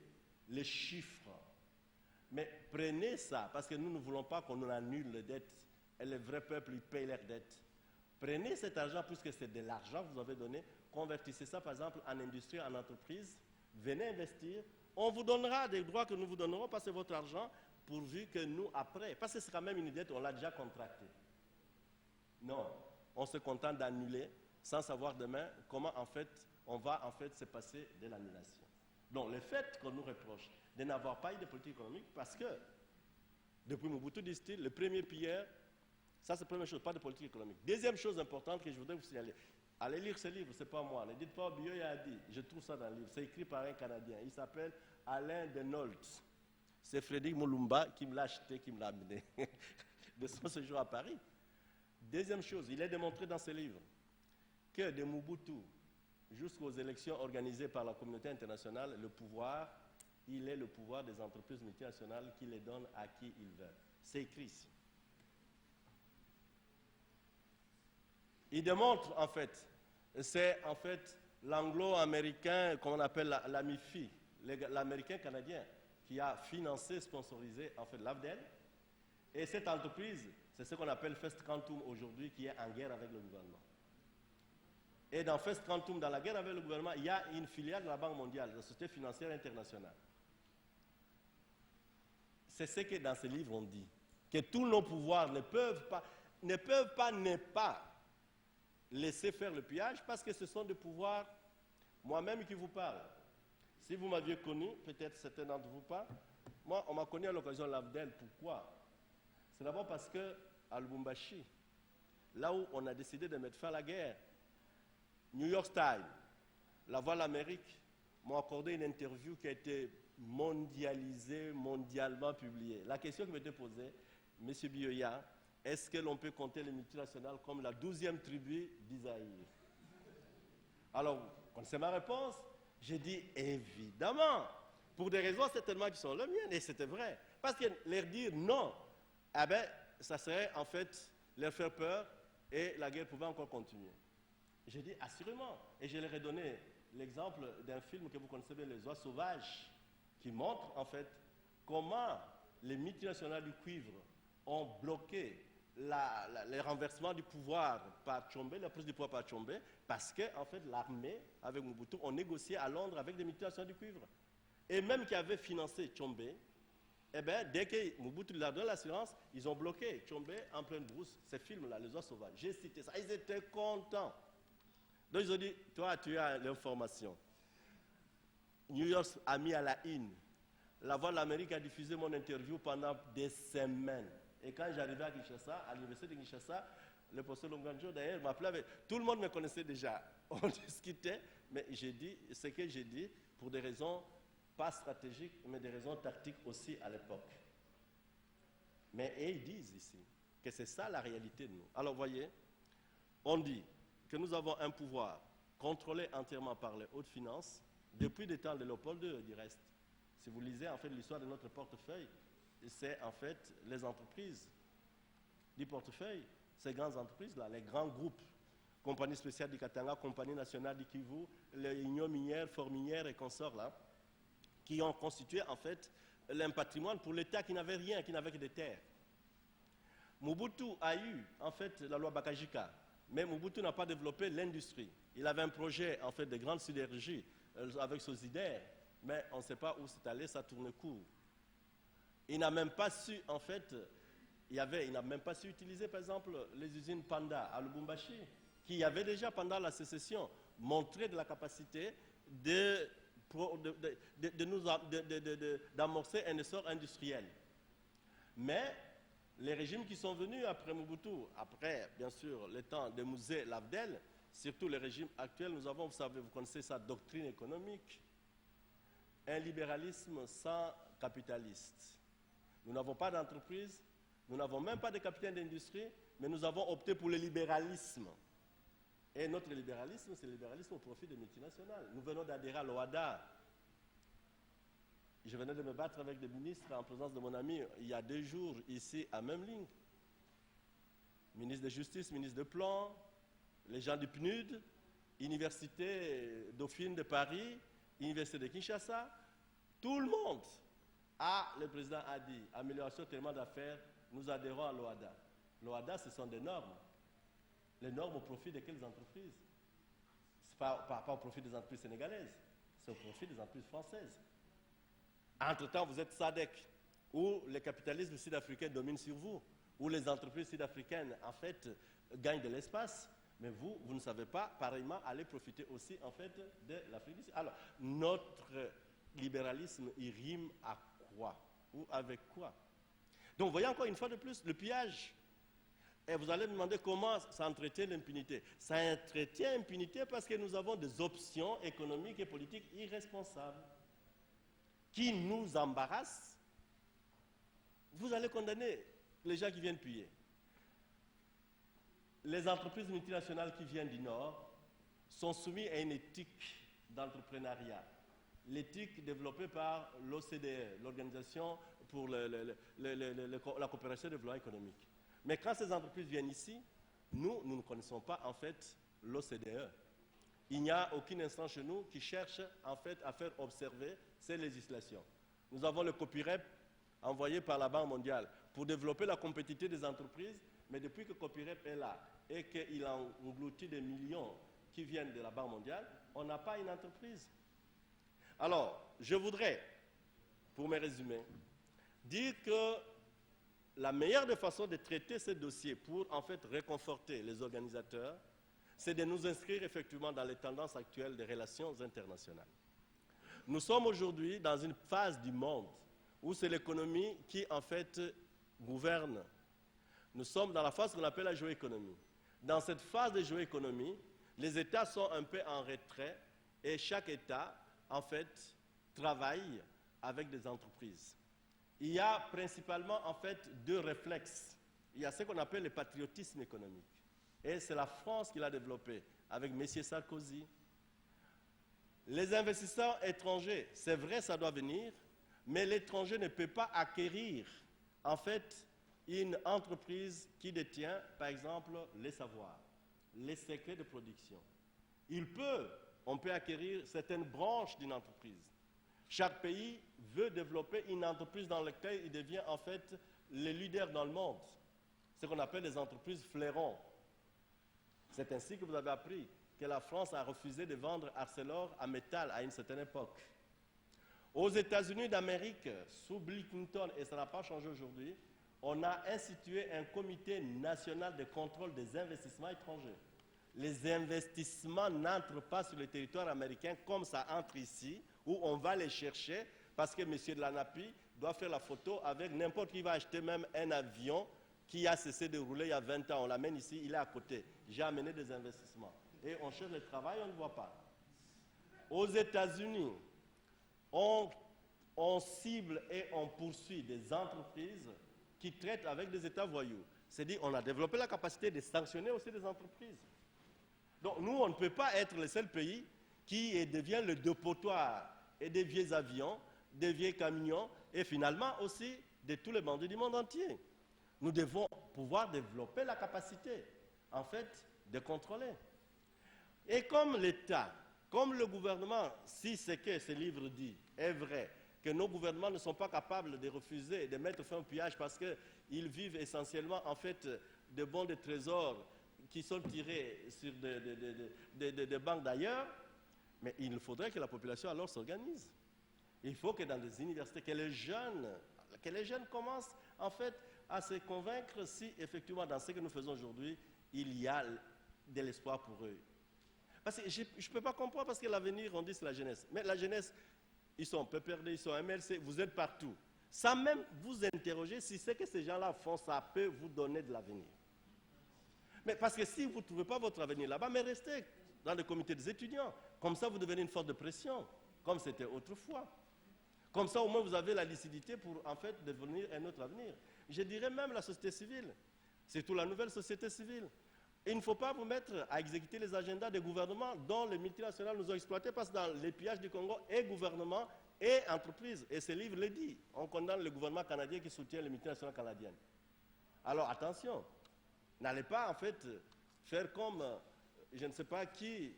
les chiffres, mais prenez ça, parce que nous ne voulons pas qu'on annule les dettes, et le vrai peuple, il paye leurs dettes. Prenez cet argent, puisque c'est de l'argent que vous avez donné, convertissez ça par exemple en industrie, en entreprise, venez investir, on vous donnera des droits que nous vous donnerons, parce que c'est votre argent, pourvu que nous, après, parce que c'est quand même une dette, on l'a déjà contractée. Non, on se contente d'annuler sans savoir demain comment en fait on va en fait se passer de l'annulation. Donc le fait qu'on nous reproche de n'avoir pas eu de politique économique, parce que depuis Mobutu, disent-ils, le premier pilier, ça c'est la première chose, pas de politique économique. Deuxième chose importante que je voudrais vous signaler, allez lire ce livre, c'est pas moi, ne dites pas Biyoya a dit, je trouve ça dans le livre, c'est écrit par un Canadien, il s'appelle Alain Denault. C'est Frédéric Moulumba qui me l'a acheté, qui me l'a amené de son séjour à Paris. Deuxième chose, il est démontré dans ce livre que de Mobutu jusqu'aux élections organisées par la communauté internationale, le pouvoir, il est le pouvoir des entreprises multinationales qui les donnent à qui ils veulent. C'est écrit ici. Il démontre en fait, c'est en fait l'anglo-américain qu'on appelle l'AMIFI, l'américain canadien, qui a financé, sponsorisé en fait l'AFDEL. Et cette entreprise, c'est ce qu'on appelle First Quantum aujourd'hui, qui est en guerre avec le gouvernement. Et dans First Quantum, dans la guerre avec le gouvernement, il y a une filiale de la Banque mondiale, la Société financière internationale. C'est ce que dans ce livre on dit, que tous nos pouvoirs ne peuvent pas ne pas laisser faire le pillage, parce que ce sont des pouvoirs, moi-même qui vous parle. Si vous m'aviez connu, peut-être certains d'entre vous pas, moi on m'a connu à l'occasion de l'AFDEL. Pourquoi? C'est d'abord parce qu'à Lubumbashi, là où on a décidé de mettre fin à la guerre, New York Times, La Voix de l'Amérique m'ont accordé une interview qui a été mondialisée, mondialement publiée. La question qui m'était posée, M. Biyoya, est-ce que l'on peut compter les multinationales comme la 12e tribu d'Isaïe? Alors, vous connaissez ma réponse? J'ai dit évidemment, pour des raisons certainement qui sont les miennes, et c'était vrai. Parce que leur dire non, eh bien, ça serait en fait leur faire peur et la guerre pouvait encore continuer. J'ai dit assurément. Et je leur ai donné l'exemple d'un film que vous connaissez bien, Les Oies sauvages, qui montre en fait comment les multinationales du cuivre ont bloqué le renversement du pouvoir par Tshombe, la prise du pouvoir par Tshombe, parce que en fait l'armée avec Mobutu ont négocié à Londres avec des multinationales du cuivre. Et même qui avaient financé Tshombe, eh bien, dès que Mobutu leur donne l'assurance, ils ont bloqué Tshombe en pleine brousse. Ces films-là, Les Oies sauvages, j'ai cité ça, ils étaient contents. Donc ils ont dit, toi tu as l'information. New York a mis à la une. La Voix de l'Amérique a diffusé mon interview pendant des semaines. Et quand j'arrivais à Kinshasa, à l'université de Kinshasa, le professeur Longanjo d'ailleurs m'appelait. Tout le monde me connaissait déjà. On discutait, mais j'ai dit ce que j'ai dit pour des raisons pas stratégiques, mais des raisons tactiques aussi à l'époque. Mais ils disent ici que c'est ça la réalité de nous. Alors voyez, on dit que nous avons un pouvoir contrôlé entièrement par les hautes finances depuis le temps de Léopold II, du reste. Si vous lisez en fait l'histoire de notre portefeuille, c'est en fait les entreprises du portefeuille, ces grandes entreprises-là, les grands groupes, Compagnie spéciale du Katanga, Compagnie nationale du Kivu, les unions minières, forts-minières et consorts là, qui ont constitué en fait un patrimoine pour l'État qui n'avait rien, qui n'avait que des terres. Mobutu a eu en fait la loi Bakajika, mais Mobutu n'a pas développé l'industrie. Il avait un projet en fait de grande sidérurgie avec Sosidaire, mais on ne sait pas où c'est allé, ça tourne court. Il n'a même pas su en fait, il n'a même pas su utiliser par exemple les usines Panda à Lubumbashi, qui avait déjà pendant la sécession montré de la capacité d'amorcer un essor industriel. Mais les régimes qui sont venus après Mobutu, après bien sûr le temps de Mouzé Lavdel, surtout les régimes actuels, nous avons, vous savez, vous connaissez sa doctrine économique, un libéralisme sans capitaliste. Nous n'avons pas d'entreprise, nous n'avons même pas de capitaine d'industrie, mais nous avons opté pour le libéralisme. Et notre libéralisme, c'est le libéralisme au profit des multinationales. Nous venons d'adhérer à l'OADA. Je venais de me battre avec des ministres en présence de mon ami il y a 2 jours, ici, à même ligne. Ministre de Justice, ministre de Plan, les gens du PNUD, Université Dauphine de Paris, Université de Kinshasa, tout le monde. Le président a dit, amélioration tellement d'affaires, nous adhérons à l'OADA. L'OADA, ce sont des normes. Les normes au profit de quelles entreprises? Ce n'est pas au profit des entreprises sénégalaises, c'est au profit des entreprises françaises. Entre-temps, vous êtes SADC, où le capitalisme sud-africain domine sur vous, où les entreprises sud-africaines, en fait, gagnent de l'espace, mais vous ne savez pas, pareillement, aller profiter aussi, en fait, de l'Afrique du Sud. Alors, notre libéralisme, il rime à quoi? Ou avec quoi? Donc, vous voyez encore une fois de plus, le pillage. Et vous allez me demander comment ça entretient l'impunité. Ça entretient l'impunité parce que nous avons des options économiques et politiques irresponsables qui nous embarrassent. Vous allez condamner les gens qui viennent piller. Les entreprises multinationales qui viennent du Nord sont soumises à une éthique d'entrepreneuriat. L'éthique développée par l'OCDE, l'Organisation pour la coopération et le développement économique. Mais quand ces entreprises viennent ici, nous ne connaissons pas en fait l'OCDE. Il n'y a aucune instance chez nous qui cherche en fait à faire observer ces législations. Nous avons le copyright envoyé par la Banque mondiale pour développer la compétitivité des entreprises, mais depuis que le copyright est là et qu'il a englouti des millions qui viennent de la Banque mondiale, on n'a pas une entreprise. Alors, je voudrais, pour me résumer, dire que la meilleure des façons de traiter ce dossier pour en fait réconforter les organisateurs, c'est de nous inscrire effectivement dans les tendances actuelles des relations internationales. Nous sommes aujourd'hui dans une phase du monde où c'est l'économie qui en fait gouverne. Nous sommes dans la phase qu'on appelle la géoéconomie. Dans cette phase de géoéconomie, les États sont un peu en retrait et chaque État en fait travaille avec des entreprises. Il y a principalement en fait 2 réflexes. Il y a ce qu'on appelle le patriotisme économique. Et c'est la France qui l'a développé avec M. Sarkozy. Les investisseurs étrangers, c'est vrai, ça doit venir, mais l'étranger ne peut pas acquérir en fait une entreprise qui détient par exemple les savoirs, les secrets de production. On peut acquérir certaines branches d'une entreprise. Chaque pays veut développer une entreprise dans laquelle il devient en fait le leader dans le monde. Ce qu'on appelle les entreprises flairons. C'est ainsi que vous avez appris que la France a refusé de vendre Arcelor à Métal à une certaine époque. Aux États-Unis d'Amérique, sous Bill Clinton, et ça n'a pas changé aujourd'hui, on a institué un comité national de contrôle des investissements étrangers. Les investissements n'entrent pas sur le territoire américain comme ça entre ici, où on va les chercher parce que M. de Lanapi doit faire la photo avec n'importe qui va acheter même un avion qui a cessé de rouler il y a 20 ans. On l'amène ici, il est à côté. J'ai amené des investissements. Et on cherche le travail, on ne voit pas. Aux États-Unis, on cible et on poursuit des entreprises qui traitent avec des États voyous. C'est-à-dire qu'on a développé la capacité de sanctionner aussi des entreprises. Donc nous, on ne peut pas être le seul pays qui devient le dépotoir et des vieux avions, des vieux camions et finalement aussi de tous les bandits du monde entier. Nous devons pouvoir développer la capacité, en fait, de contrôler. Et comme l'État, comme le gouvernement, si ce que ce livre dit est vrai, que nos gouvernements ne sont pas capables de refuser, de mettre fin au pillage parce qu'ils vivent essentiellement, en fait, de bons de trésors qui sont tirés sur des banques d'ailleurs, mais il faudrait que la population alors s'organise. Il faut que dans les universités, que les jeunes commencent, en fait, à se convaincre si, effectivement, dans ce que nous faisons aujourd'hui, il y a de l'espoir pour eux. Parce que je ne peux pas comprendre, parce que l'avenir, on dit, c'est la jeunesse. Mais la jeunesse, ils sont PPRD, ils sont MLC, vous êtes partout. Sans même vous interroger si ce que ces gens-là font, ça peut vous donner de l'avenir. Mais parce que si vous ne trouvez pas votre avenir là-bas, mais restez dans le comité des étudiants. Comme ça, vous devenez une force de pression, comme c'était autrefois. Comme ça, au moins, vous avez la lucidité pour, en fait, devenir un autre avenir. Je dirais même la société civile, surtout la nouvelle société civile. Il ne faut pas vous mettre à exécuter les agendas des gouvernements dont les multinationales nous ont exploités, parce que dans les pillages du Congo, et gouvernement et entreprise, et ce livre le dit, on condamne le gouvernement canadien qui soutient les multinationales canadiennes. Alors attention, n'allez pas en fait faire comme, je ne sais pas qui,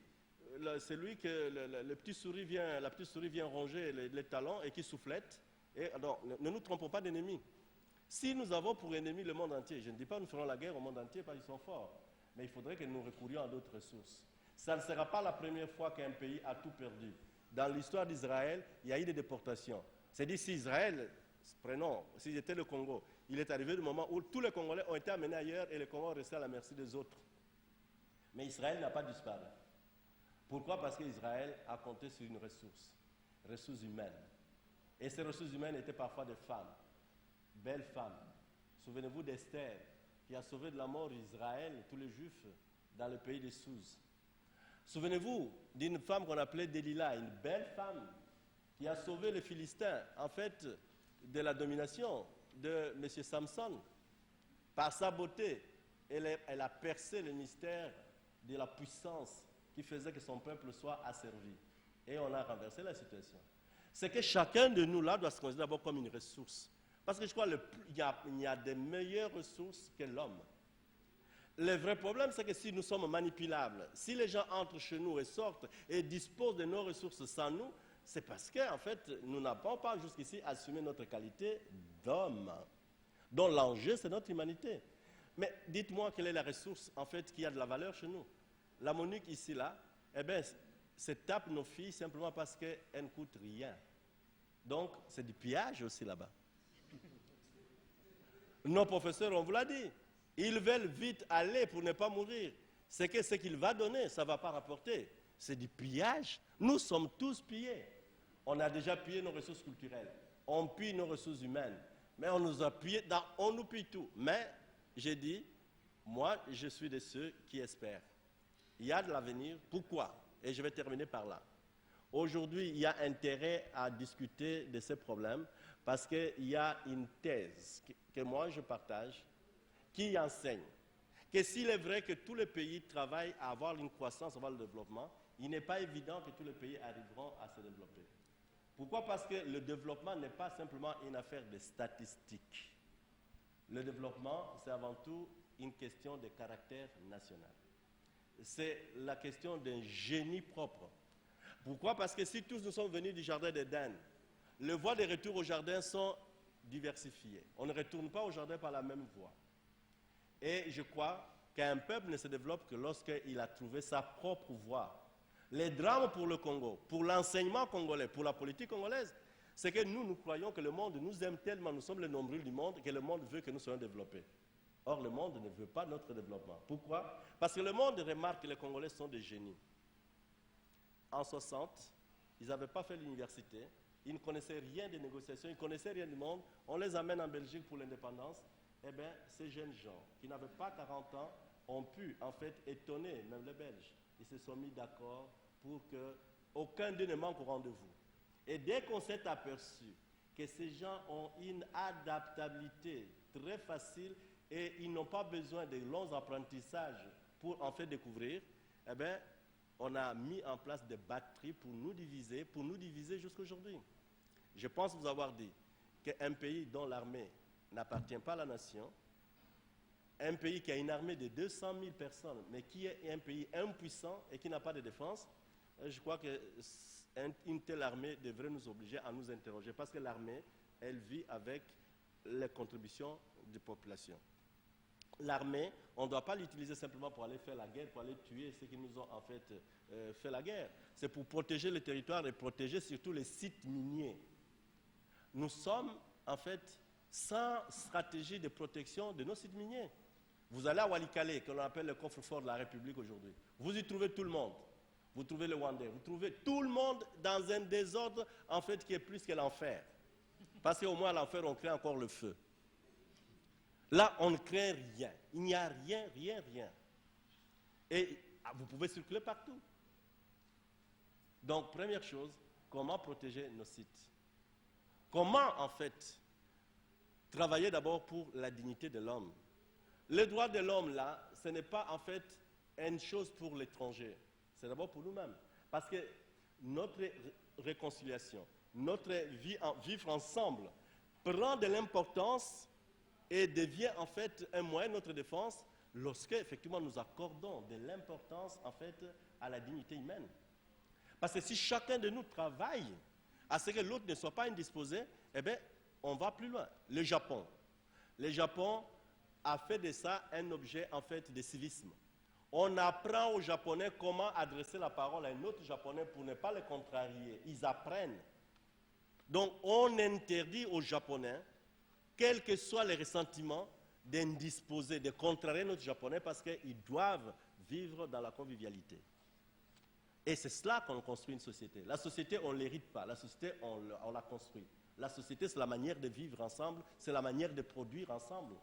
celui que la petite souris vient ronger les talons et qui soufflette. Et, alors, ne nous trompons pas d'ennemis. Si nous avons pour ennemi le monde entier, je ne dis pas que nous ferons la guerre au monde entier parce qu'ils sont forts, mais il faudrait que nous recourions à d'autres ressources. Ça ne sera pas la première fois qu'un pays a tout perdu. Dans l'histoire d'Israël, il y a eu des déportations. C'est-à-dire, si Israël, prenons, si c'était le Congo, il est arrivé le moment où tous les Congolais ont été amenés ailleurs et les Congolais restaient à la merci des autres. Mais Israël n'a pas disparu. Pourquoi? Parce qu'Israël a compté sur une ressource humaine. Et ces ressources humaines étaient parfois des femmes, belles femmes. Souvenez-vous d'Esther, qui a sauvé de la mort Israël, tous les Juifs, dans le pays des Souzes. Souvenez-vous d'une femme qu'on appelait Delilah, une belle femme, qui a sauvé les Philistins, en fait, de la domination de M. Samson. Par sa beauté, elle a percé le mystère de la puissance qui faisait que son peuple soit asservi. Et on a renversé la situation. C'est que chacun de nous, là, doit se considérer d'abord comme une ressource. Parce que je crois qu'il y a de meilleures ressources que l'homme. Le vrai problème, c'est que si nous sommes manipulables, si les gens entrent chez nous et sortent et disposent de nos ressources sans nous, c'est parce qu'en fait, nous n'avons pas jusqu'ici assumé notre qualité d'homme, dont l'enjeu, c'est notre humanité. Mais dites-moi quelle est la ressource, en fait, qui a de la valeur chez nous. La Monique, ici, là, eh bien, se tape nos filles simplement parce qu'elles ne coûtent rien. Donc, c'est du pillage aussi là-bas. Nos professeurs, on vous l'a dit, ils veulent vite aller pour ne pas mourir. C'est que ce qu'il va donner, ça ne va pas rapporter. C'est du pillage. Nous sommes tous pillés. On a déjà pillé nos ressources culturelles. On pille nos ressources humaines. Mais on nous a pillé, on nous pille tout. Mais, j'ai dit, moi, je suis de ceux qui espèrent. Il y a de l'avenir. Pourquoi? Et je vais terminer par là. Aujourd'hui, il y a intérêt à discuter de ces problèmes parce qu'il y a une thèse que moi je partage qui enseigne que s'il est vrai que tous les pays travaillent à avoir une croissance, à avoir le développement, il n'est pas évident que tous les pays arriveront à se développer. Pourquoi? Parce que le développement n'est pas simplement une affaire de statistiques. Le développement, c'est avant tout une question de caractère national. C'est la question d'un génie propre. Pourquoi? Parce que si tous nous sommes venus du jardin d'Éden, les voies de retour au jardin sont diversifiées. On ne retourne pas au jardin par la même voie. Et je crois qu'un peuple ne se développe que lorsqu'il a trouvé sa propre voie. Les drames pour le Congo, pour l'enseignement congolais, pour la politique congolaise, c'est que nous croyons que le monde nous aime tellement, nous sommes les nombrils du monde, que le monde veut que nous soyons développés. Or, le monde ne veut pas notre développement. Pourquoi? Parce que le monde remarque que les Congolais sont des génies. En 60, ils n'avaient pas fait l'université, ils ne connaissaient rien des négociations, ils ne connaissaient rien du monde. On les amène en Belgique pour l'indépendance. Eh bien, ces jeunes gens qui n'avaient pas 40 ans ont pu, en fait, étonner même les Belges. Ils se sont mis d'accord pour qu'aucun d'eux ne manque au rendez-vous. Et dès qu'on s'est aperçu que ces gens ont une adaptabilité très facile et ils n'ont pas besoin de longs apprentissages pour en fait découvrir, eh bien, on a mis en place des batteries pour nous diviser jusqu'à aujourd'hui. Je pense vous avoir dit qu'un pays dont l'armée n'appartient pas à la nation, un pays qui a une armée de 200 000 personnes, mais qui est un pays impuissant et qui n'a pas de défense, je crois qu'une telle armée devrait nous obliger à nous interroger, parce que l'armée, elle vit avec les contributions des populations. L'armée, on ne doit pas l'utiliser simplement pour aller faire la guerre, pour aller tuer ceux qui nous ont en fait fait la guerre. C'est pour protéger le territoire et protéger surtout les sites miniers. Nous sommes en fait sans stratégie de protection de nos sites miniers. Vous allez à Walikale, que l'on appelle le coffre-fort de la République aujourd'hui. Vous y trouvez tout le monde. Vous trouvez le Wandais, vous trouvez tout le monde dans un désordre en fait qui est plus que l'enfer. Parce qu'au moins à l'enfer, on crée encore le feu. Là, on ne crée rien. Il n'y a rien. Et vous pouvez circuler partout. Donc, première chose, comment protéger nos sites? Comment, en fait, travailler d'abord pour la dignité de l'homme? Les droits de l'homme, là, ce n'est pas, en fait, une chose pour l'étranger. C'est d'abord pour nous-mêmes. Parce que notre réconciliation, notre vivre ensemble, prend de l'importance et devient en fait un moyen de notre défense lorsque effectivement nous accordons de l'importance en fait à la dignité humaine. Parce que si chacun de nous travaille à ce que l'autre ne soit pas indisposé, eh bien on va plus loin. Le Japon a fait de ça un objet en fait de civisme. On apprend aux Japonais comment adresser la parole à un autre Japonais pour ne pas le contrarier. Ils apprennent. Donc on interdit aux Japonais, quels que soient les ressentiments, d'indisposer, de contrarier notre Japonais parce qu'ils doivent vivre dans la convivialité. Et c'est cela qu'on construit une société. La société, on ne l'hérite pas. La société, on la construit. La société, c'est la manière de vivre ensemble, c'est la manière de produire ensemble.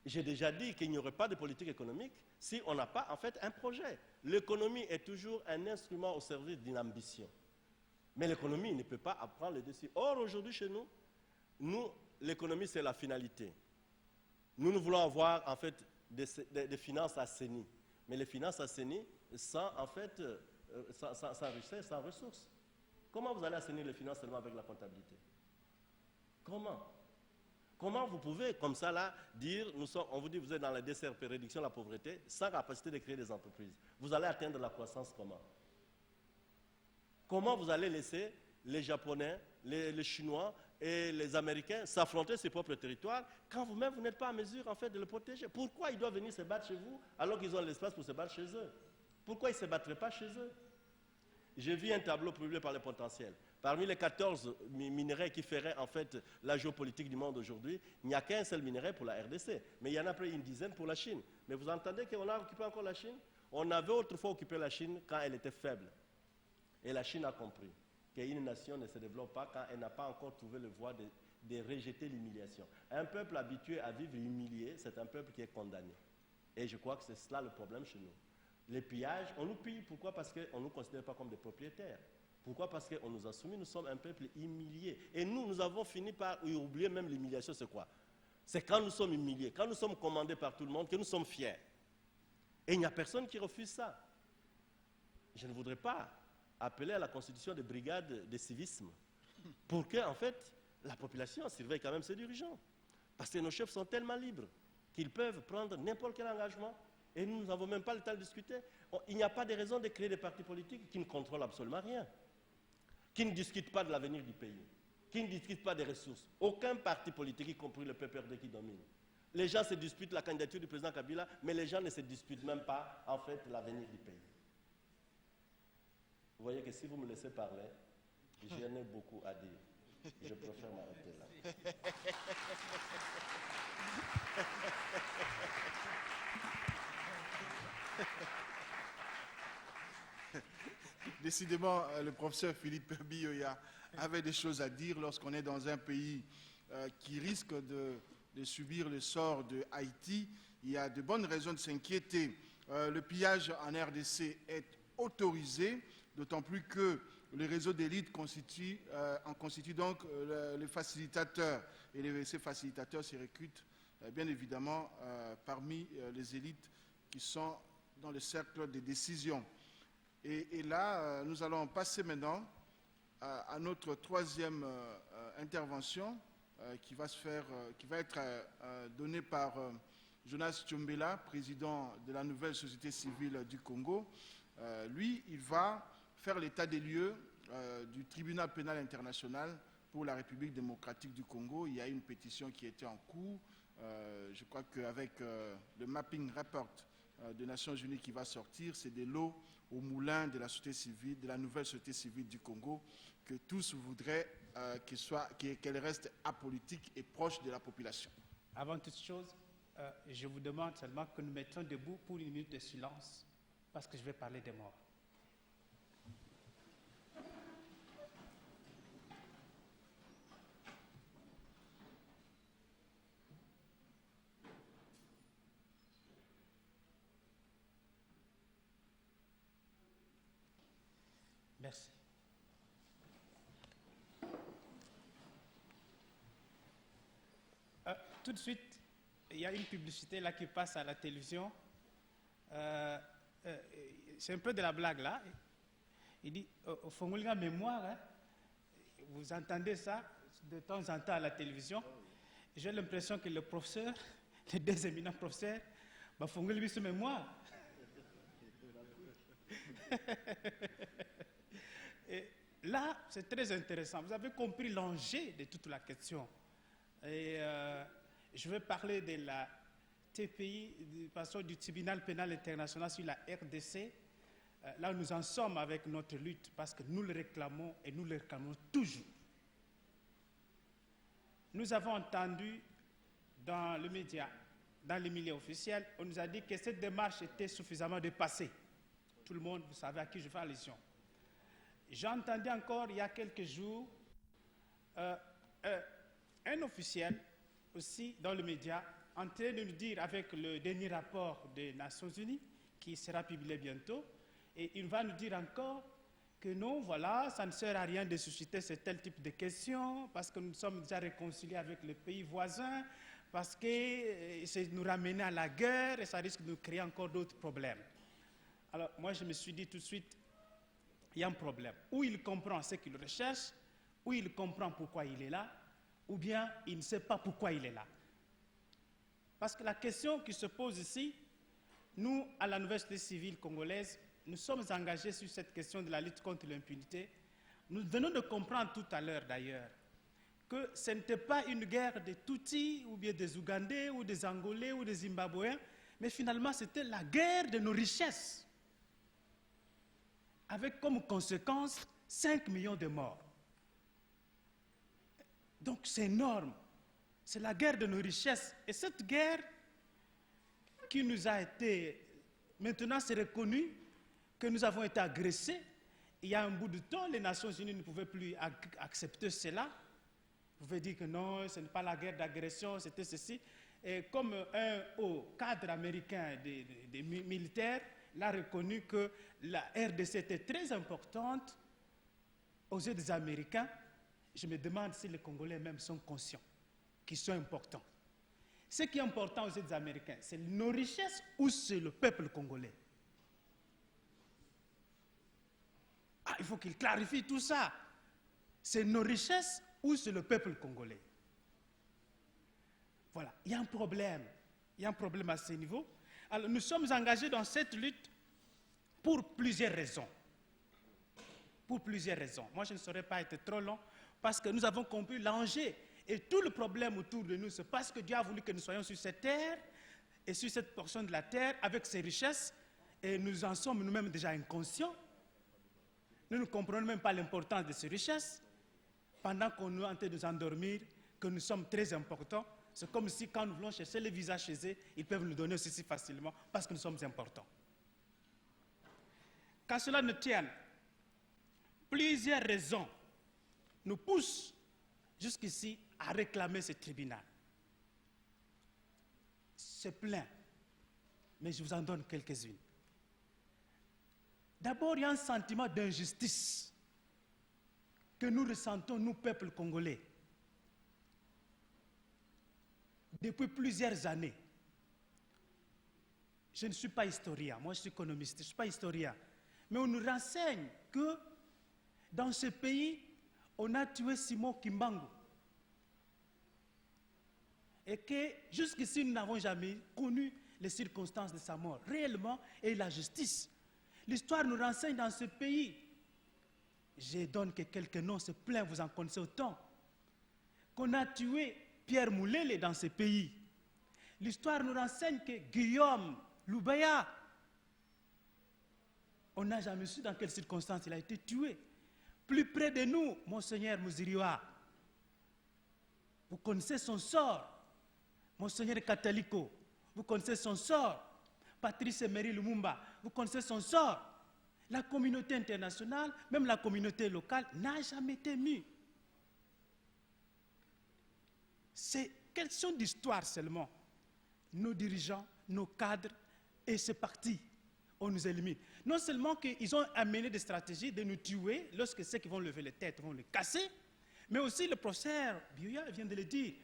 J'ai déjà dit qu'il n'y aurait pas de politique économique si on n'a pas en fait un projet. L'économie est toujours un instrument au service d'une ambition. Mais l'économie ne peut pas prendre le dessus. Or, aujourd'hui, chez nous, l'économie, c'est la finalité. Nous voulons avoir, en fait, des finances assainies. Mais les finances assainies sans, en fait, sans richesse, sans ressources. Comment vous allez assainir les finances seulement avec la comptabilité? Comment vous pouvez, comme ça, là, dire, on vous dit, vous êtes dans la DCRP, réduction de la pauvreté, sans capacité de créer des entreprises. Vous allez atteindre la croissance comment? Comment vous allez laisser les Japonais, les Chinois et les Américains s'affronter sur leur propre territoire quand vous-même, vous n'êtes pas en mesure, en fait, de le protéger? Pourquoi ils doivent venir se battre chez vous alors qu'ils ont l'espace pour se battre chez eux? Pourquoi ils ne se battraient pas chez eux? J'ai vu un tableau publié par le Potentiel. Parmi les 14 minéraux qui feraient en fait la géopolitique du monde aujourd'hui, il n'y a qu'un seul minerai pour la RDC. Mais il y en a près une dizaine pour la Chine. Mais vous entendez qu'on a occupé encore la Chine? On avait autrefois occupé la Chine quand elle était faible. Et la Chine a compris qu'une nation ne se développe pas quand elle n'a pas encore trouvé le voie de rejeter l'humiliation. Un peuple habitué à vivre humilié, c'est un peuple qui est condamné. Et je crois que c'est cela le problème chez nous. Les pillages, on nous pille. Pourquoi? Parce qu'on ne nous considère pas comme des propriétaires. Pourquoi? Parce qu'on nous a soumis, nous sommes un peuple humilié. Et nous avons fini par oublier même l'humiliation, c'est quoi? C'est quand nous sommes humiliés, quand nous sommes commandés par tout le monde, que nous sommes fiers. Et il n'y a personne qui refuse ça. Je ne voudrais pas appeler à la constitution de brigades de civisme pour que, en fait, la population surveille quand même ses dirigeants. Parce que nos chefs sont tellement libres qu'ils peuvent prendre n'importe quel engagement. Et nous n'avons même pas le temps de discuter. Il n'y a pas de raison de créer des partis politiques qui ne contrôlent absolument rien, qui ne discutent pas de l'avenir du pays, qui ne discutent pas des ressources. Aucun parti politique, y compris le PPRD qui domine. Les gens se disputent la candidature du président Kabila, mais les gens ne se disputent même pas, en fait, l'avenir du pays. Vous voyez que si vous me laissez parler, j'en ai beaucoup à dire. Je préfère m'arrêter là. Décidément, le professeur Philippe Bioya avait des choses à dire lorsqu'on est dans un pays qui risque de subir le sort de Haïti. Il y a de bonnes raisons de s'inquiéter. Le pillage en RDC est autorisé, d'autant plus que le réseau d'élite en constitue donc le facilitateur. Et ces facilitateurs se recrutent bien évidemment parmi les élites qui sont dans le cercle des décisions. Et là, nous allons passer maintenant à notre troisième intervention qui va être donné par Jonas Tchombela, président de la nouvelle société civile du Congo. Lui, il va faire l'état des lieux du tribunal pénal international pour la République démocratique du Congo. Il y a une pétition qui était en cours. Je crois qu'avec le mapping report des Nations Unies qui va sortir, c'est de l'eau au moulin de la société civile, de la nouvelle société civile du Congo, que tous voudraient qu'elle reste apolitique et proche de la population. Avant toute chose, je vous demande seulement que nous mettions debout pour une minute de silence, parce que je vais parler des morts. Merci. Tout de suite, il y a une publicité là qui passe à la télévision. C'est un peu de la blague là. Il dit, au Fongolinga mémoire, hein, vous entendez ça de temps en temps à la télévision. J'ai l'impression que le professeur, les deux éminents professeurs, Fongolinga sur mémoire. Et là, c'est très intéressant. Vous avez compris l'enjeu de toute la question. Et je vais parler de la TPI, du tribunal pénal international sur la RDC. Là, nous en sommes avec notre lutte parce que nous le réclamons et nous le réclamons toujours. Nous avons entendu dans le média, dans les milieux officiels, on nous a dit que cette démarche était suffisamment dépassée. Tout le monde, vous savez à qui je fais allusion. J'ai entendu encore, il y a quelques jours, un officiel, aussi dans le média, en train de nous dire, avec le dernier rapport des Nations Unies, qui sera publié bientôt, et il va nous dire encore que non, voilà, ça ne sert à rien de susciter ce tel type de questions, parce que nous sommes déjà réconciliés avec les pays voisins, parce que c'est nous ramener à la guerre, et ça risque de nous créer encore d'autres problèmes. Alors, moi, je me suis dit tout de suite, il y a un problème. Ou il comprend ce qu'il recherche, ou il comprend pourquoi il est là, ou bien il ne sait pas pourquoi il est là. Parce que la question qui se pose ici, nous, à la nouvelle société civile congolaise, nous sommes engagés sur cette question de la lutte contre l'impunité. Nous venons de comprendre tout à l'heure, d'ailleurs, que ce n'était pas une guerre des Tutsis, ou bien des Ougandais, ou des Angolais, ou des Zimbabwéens, mais finalement, c'était la guerre de nos richesses, avec comme conséquence 5 millions de morts. Donc c'est énorme. C'est la guerre de nos richesses. Et cette guerre qui nous a été... Maintenant, c'est reconnu que nous avons été agressés. Il y a un bout de temps, les Nations Unies ne pouvaient plus accepter cela. Vous pouvez dire que non, ce n'est pas la guerre d'agression, c'était ceci. Et comme un haut cadre américain des militaires l'a reconnu que la RDC était très importante aux yeux des Américains, je me demande si les Congolais même sont conscients qu'ils sont importants. Ce qui est important aux yeux des Américains, c'est nos richesses ou c'est le peuple congolais? Il faut qu'ils clarifient tout ça. C'est nos richesses ou c'est le peuple congolais? Voilà, il y a un problème. Il y a un problème à ce niveau. Alors, nous sommes engagés dans cette lutte pour plusieurs raisons. Pour plusieurs raisons. Moi, je ne saurais pas être trop long parce que nous avons compris l'enjeu. Et tout le problème autour de nous, c'est parce que Dieu a voulu que nous soyons sur cette terre et sur cette portion de la terre avec ses richesses. Et nous en sommes nous-mêmes déjà inconscients. Nous ne comprenons même pas l'importance de ces richesses. Pendant qu'on est en train de nous endormir, que nous sommes très importants, c'est comme si quand nous voulons chercher les visas chez eux, ils peuvent nous donner aussi facilement parce que nous sommes importants. Quand cela ne tienne, plusieurs raisons nous poussent jusqu'ici à réclamer ce tribunal. C'est plein, mais je vous en donne quelques-unes. D'abord, il y a un sentiment d'injustice que nous ressentons, nous, peuple congolais, depuis plusieurs années. Je ne suis pas historien, moi je suis économiste, je ne suis pas historien. Mais on nous renseigne que dans ce pays, on a tué Simon Kimbangu. et que jusqu'ici nous n'avons jamais connu les circonstances de sa mort, réellement, et la justice. L'histoire nous renseigne dans ce pays. Je donne que quelques noms, c'est plein, vous en connaissez autant. Qu'on a tué Pierre Moulele dans ce pays. L'histoire nous renseigne que Guillaume Loubaya, on n'a jamais su dans quelles circonstances il a été tué. Plus près de nous, Monseigneur Muziriwa, vous connaissez son sort. Monseigneur Kataliko, vous connaissez son sort. Patrice Emery Lumumba, vous connaissez son sort. La communauté internationale, même la communauté locale, n'a jamais été mue. C'est question d'histoire seulement. Nos dirigeants, nos cadres et ce parti, on nous élimine. Non seulement qu'ils ont amené des stratégies de nous tuer lorsque ceux qui vont lever les têtes vont les casser, mais aussi le professeur Bioya vient de le dire,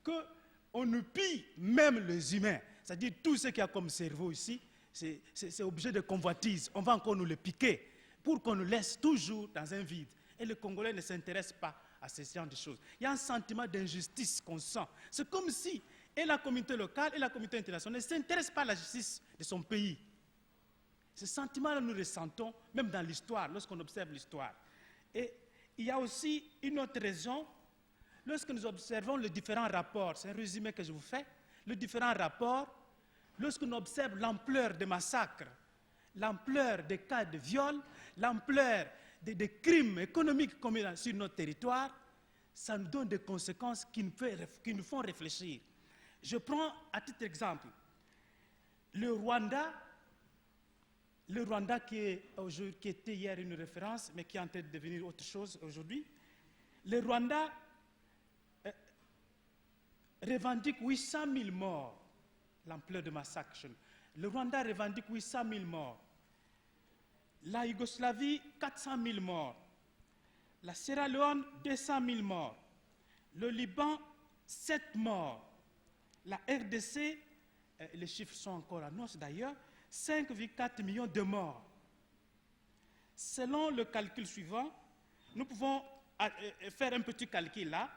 qu'on nous pille même les humains. C'est-à-dire tout ce qu'il y a comme cerveau ici, c'est objet de convoitise. On va encore nous le piquer pour qu'on nous laisse toujours dans un vide. Et les Congolais ne s'intéressent pas à ce genre de choses. Il y a un sentiment d'injustice qu'on sent. C'est comme si et la communauté locale et la communauté internationale ne s'intéressent pas à la justice de son pays. Ce sentiment-là, nous ressentons même dans l'histoire, lorsqu'on observe l'histoire. Et il y a aussi une autre raison, lorsque nous observons les différents rapports, c'est un résumé que je vous fais, les différents rapports, lorsque nous observons l'ampleur des massacres, l'ampleur des cas de viol, l'ampleur des crimes économiques commis sur notre territoire, ça nous donne des conséquences qui nous font réfléchir. Je prends à titre d'exemple le Rwanda qui était hier une référence, mais qui est en train de devenir autre chose aujourd'hui. Le Rwanda revendique 800 000 morts, l'ampleur de massacre. Le Rwanda revendique 800 000 morts. La Yougoslavie, 400 000 morts. La Sierra Leone, 200 000 morts. Le Liban, 7 morts. La RDC, les chiffres sont encore à annonce d'ailleurs, 5,4 millions de morts. Selon le calcul suivant, nous pouvons faire un petit calcul là.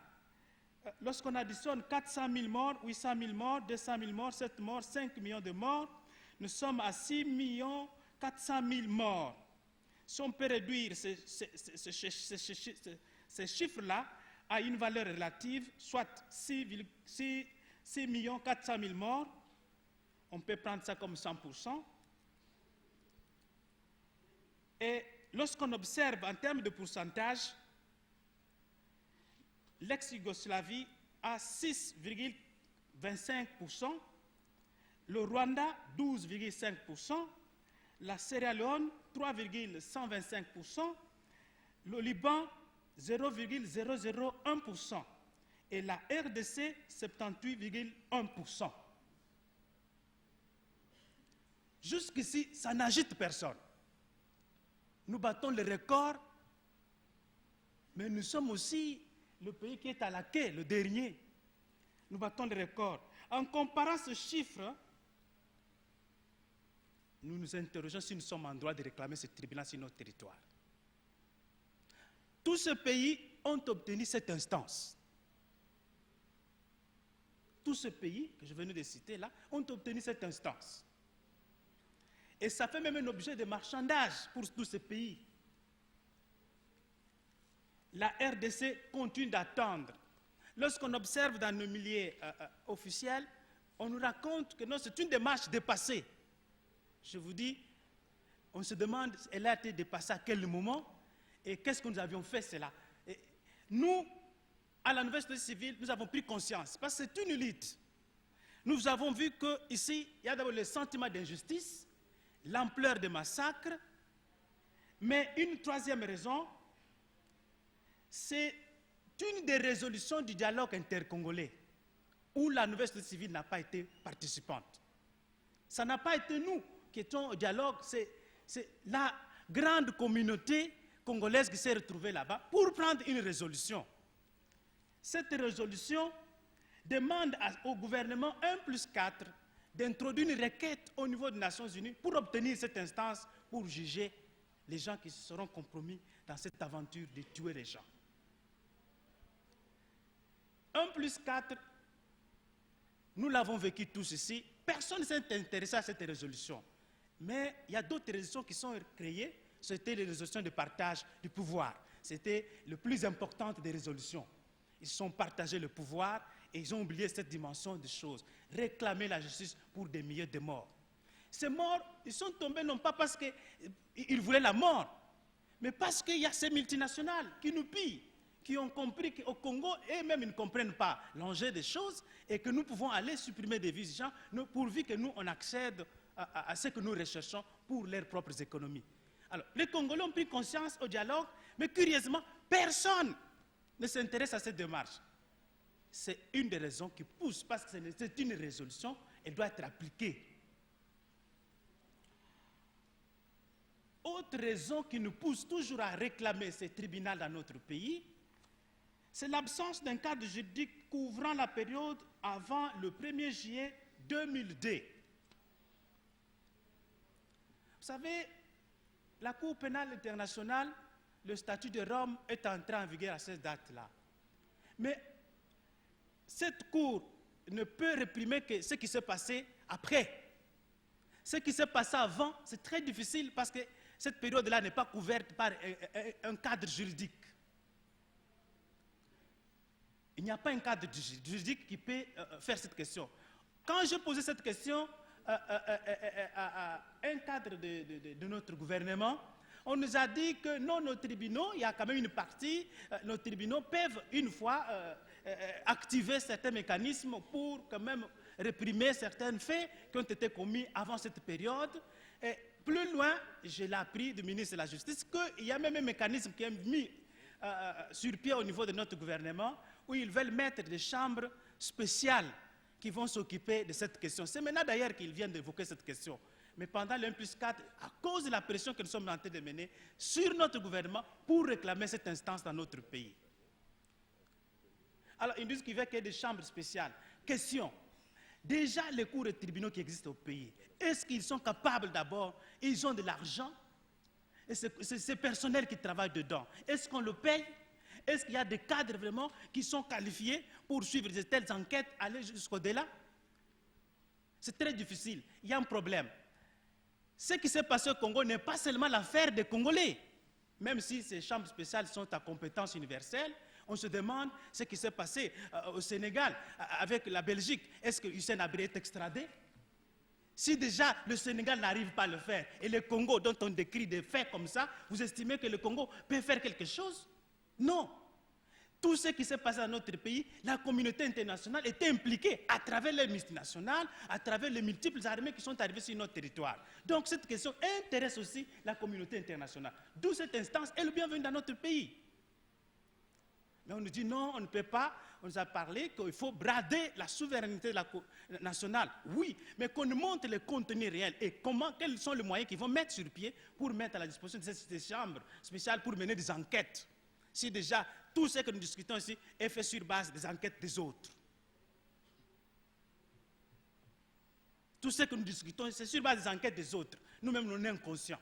Lorsqu'on additionne 400 000 morts, 800 000 morts, 200 000 morts, 7 morts, 5 millions de morts, nous sommes à 6 400 000 morts. Si on peut réduire ces chiffres-là à une valeur relative, soit 6 400 000 morts, on peut prendre ça comme 100%. Et lorsqu'on observe en termes de pourcentage, l'ex-Yougoslavie a 6,25%, le Rwanda 12,5%, la Sierra Leone 3,125%, le Liban 0,001% et la RDC 78,1%. Jusqu'ici, ça n'agite personne. Nous battons le record, mais nous sommes aussi le pays qui est à la quai, le dernier. Nous battons le record. En comparant ce chiffre, nous nous interrogeons si nous sommes en droit de réclamer ce tribunal sur notre territoire. Tous ces pays ont obtenu cette instance. Tous ces pays que je venais de citer là ont obtenu cette instance. Et ça fait même un objet de marchandage pour tous ces pays. La RDC continue d'attendre. Lorsqu'on observe dans nos milieux officiels, on nous raconte que non, c'est une démarche dépassée. Je vous dis, on se demande, elle a été dépassée à quel moment et qu'est-ce que nous avions fait cela. Et nous, à la nouvelle société civile, nous avons pris conscience, parce que c'est une lutte. Nous avons vu qu'ici, il y a d'abord le sentiment d'injustice, l'ampleur des massacres, mais une troisième raison, c'est une des résolutions du dialogue intercongolais, où la nouvelle société civile n'a pas été participante. Ça n'a pas été nous qui étions au dialogue, c'est la grande communauté congolaise qui s'est retrouvée là-bas pour prendre une résolution. Cette résolution demande au gouvernement 1+4 d'introduire une requête au niveau des Nations Unies pour obtenir cette instance, pour juger les gens qui se seront compromis dans cette aventure de tuer les gens. 1+4 Nous l'avons vécu tous ici. Personne ne s'est intéressé à cette résolution. Mais il y a d'autres résolutions qui sont créées. C'était les résolutions de partage du pouvoir. C'était le plus important des résolutions. Ils se sont partagés le pouvoir et ils ont oublié cette dimension des choses. Réclamer la justice pour des milliers de morts. Ces morts, ils sont tombés non pas parce qu'ils voulaient la mort, mais parce qu'il y a ces multinationales qui nous pillent, qui ont compris qu'au Congo, eux-mêmes ils ne comprennent pas l'enjeu des choses et que nous pouvons aller supprimer des vies de gens pourvu que nous, on accède à ce que nous recherchons pour leurs propres économies. Alors, les Congolais ont pris conscience au dialogue, mais curieusement, personne ne s'intéresse à cette démarche. C'est une des raisons qui pousse, parce que c'est une résolution, elle doit être appliquée. Autre raison qui nous pousse toujours à réclamer ces tribunaux dans notre pays, c'est l'absence d'un cadre juridique couvrant la période avant le 1er juillet 2002. Vous savez, la Cour pénale internationale, le statut de Rome est entré en vigueur à cette date-là. Mais cette Cour ne peut réprimer que ce qui s'est passé après. Ce qui s'est passé avant, c'est très difficile parce que cette période-là n'est pas couverte par un cadre juridique. Il n'y a pas un cadre juridique qui peut faire cette question. Quand j'ai posé cette question à un cadre de notre gouvernement, on nous a dit que non, nos tribunaux, il y a quand même une partie, nos tribunaux peuvent une fois activer certains mécanismes pour quand même réprimer certains faits qui ont été commis avant cette période. Et plus loin, je l'ai appris du ministre de la Justice qu'il y a même un mécanisme qui est mis sur pied au niveau de notre gouvernement où ils veulent mettre des chambres spéciales qui vont s'occuper de cette question. C'est maintenant d'ailleurs qu'ils viennent d'évoquer cette question. Mais pendant le 1+4, à cause de la pression que nous sommes en train de mener sur notre gouvernement pour réclamer cette instance dans notre pays. Alors, ils disent qu'il veut qu'il y ait des chambres spéciales. Question. Déjà, les cours et tribunaux qui existent au pays, est-ce qu'ils sont capables d'abord, ils ont de l'argent, et c'est ces personnels qui travaillent dedans, est-ce qu'on le paye? Est-ce qu'il y a des cadres vraiment qui sont qualifiés pour suivre de telles enquêtes, aller jusqu'au-delà? C'est très difficile, il y a un problème. Ce qui s'est passé au Congo n'est pas seulement l'affaire des Congolais. Même si ces chambres spéciales sont à compétence universelle, on se demande ce qui s'est passé au Sénégal avec la Belgique. Est-ce que Hissène Habré est extradé? Si déjà le Sénégal n'arrive pas à le faire, et le Congo, dont on décrit des faits comme ça, vous estimez que le Congo peut faire quelque chose? Non. Tout ce qui s'est passé dans notre pays, la communauté internationale était impliquée à travers les multinationales, à travers les multiples armées qui sont arrivées sur notre territoire. Donc cette question intéresse aussi la communauté internationale. D'où cette instance est le bienvenu dans notre pays. Mais on nous dit non, on ne peut pas. On nous a parlé qu'il faut brader la souveraineté nationale. Oui, mais qu'on nous montre les contenus réels et quels sont les moyens qu'ils vont mettre sur pied pour mettre à la disposition de ces chambres spéciales pour mener des enquêtes. Si déjà tout ce que nous discutons ici est fait sur base des enquêtes des autres. Tout ce que nous discutons, c'est sur base des enquêtes des autres. Nous-mêmes, nous sommes inconscients.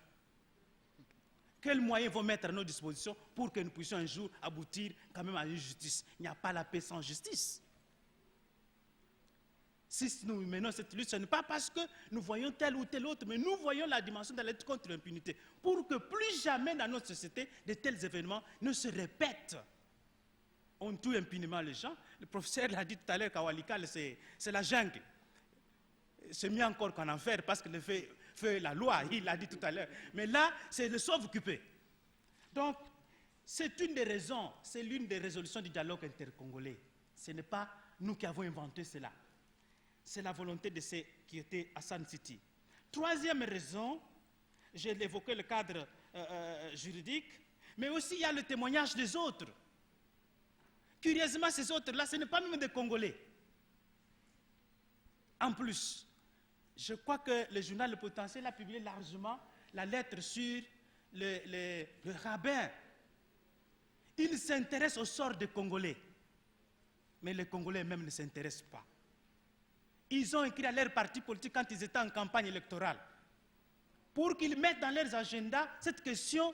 Quels moyens vont mettre à nos dispositions pour que nous puissions un jour aboutir quand même à une justice? Il n'y a pas la paix sans justice. Si nous menons cette lutte, ce n'est pas parce que nous voyons tel ou tel autre, mais nous voyons la dimension de la lutte contre l'impunité. Pour que plus jamais dans notre société, de tels événements ne se répètent. On tue impunément les gens. Le professeur l'a dit tout à l'heure, Kawalikal, c'est la jungle. C'est mieux encore qu'en enfer parce que le fait la loi, il l'a dit tout à l'heure. Mais là, c'est le sauve-occupé. Donc, c'est une des raisons, c'est l'une des résolutions du dialogue intercongolais. Ce n'est pas nous qui avons inventé cela. C'est la volonté de ceux qui étaient à Sun City. Troisième raison, j'ai évoqué le cadre juridique, mais aussi il y a le témoignage des autres. Curieusement, ces autres-là, ce n'est pas même des Congolais. En plus, je crois que le journal Le Potentiel a publié largement la lettre sur le rabbin. Il s'intéresse au sort des Congolais, mais les Congolais même ne s'intéressent pas. Ils ont écrit à leur parti politique quand ils étaient en campagne électorale pour qu'ils mettent dans leurs agendas cette question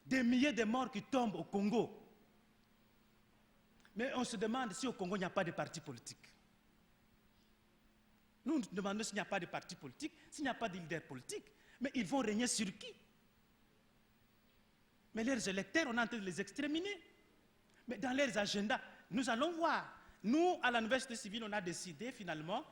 des milliers de morts qui tombent au Congo. Mais on se demande si au Congo il n'y a pas de parti politique. Nous nous demandons s'il n'y a pas de parti politique, s'il n'y a pas de leader politique. Mais ils vont régner sur qui? Mais leurs électeurs, on est en train de les exterminer. Mais dans leurs agendas, nous allons voir. Nous, à la nouvelle société civile, on a décidé finalement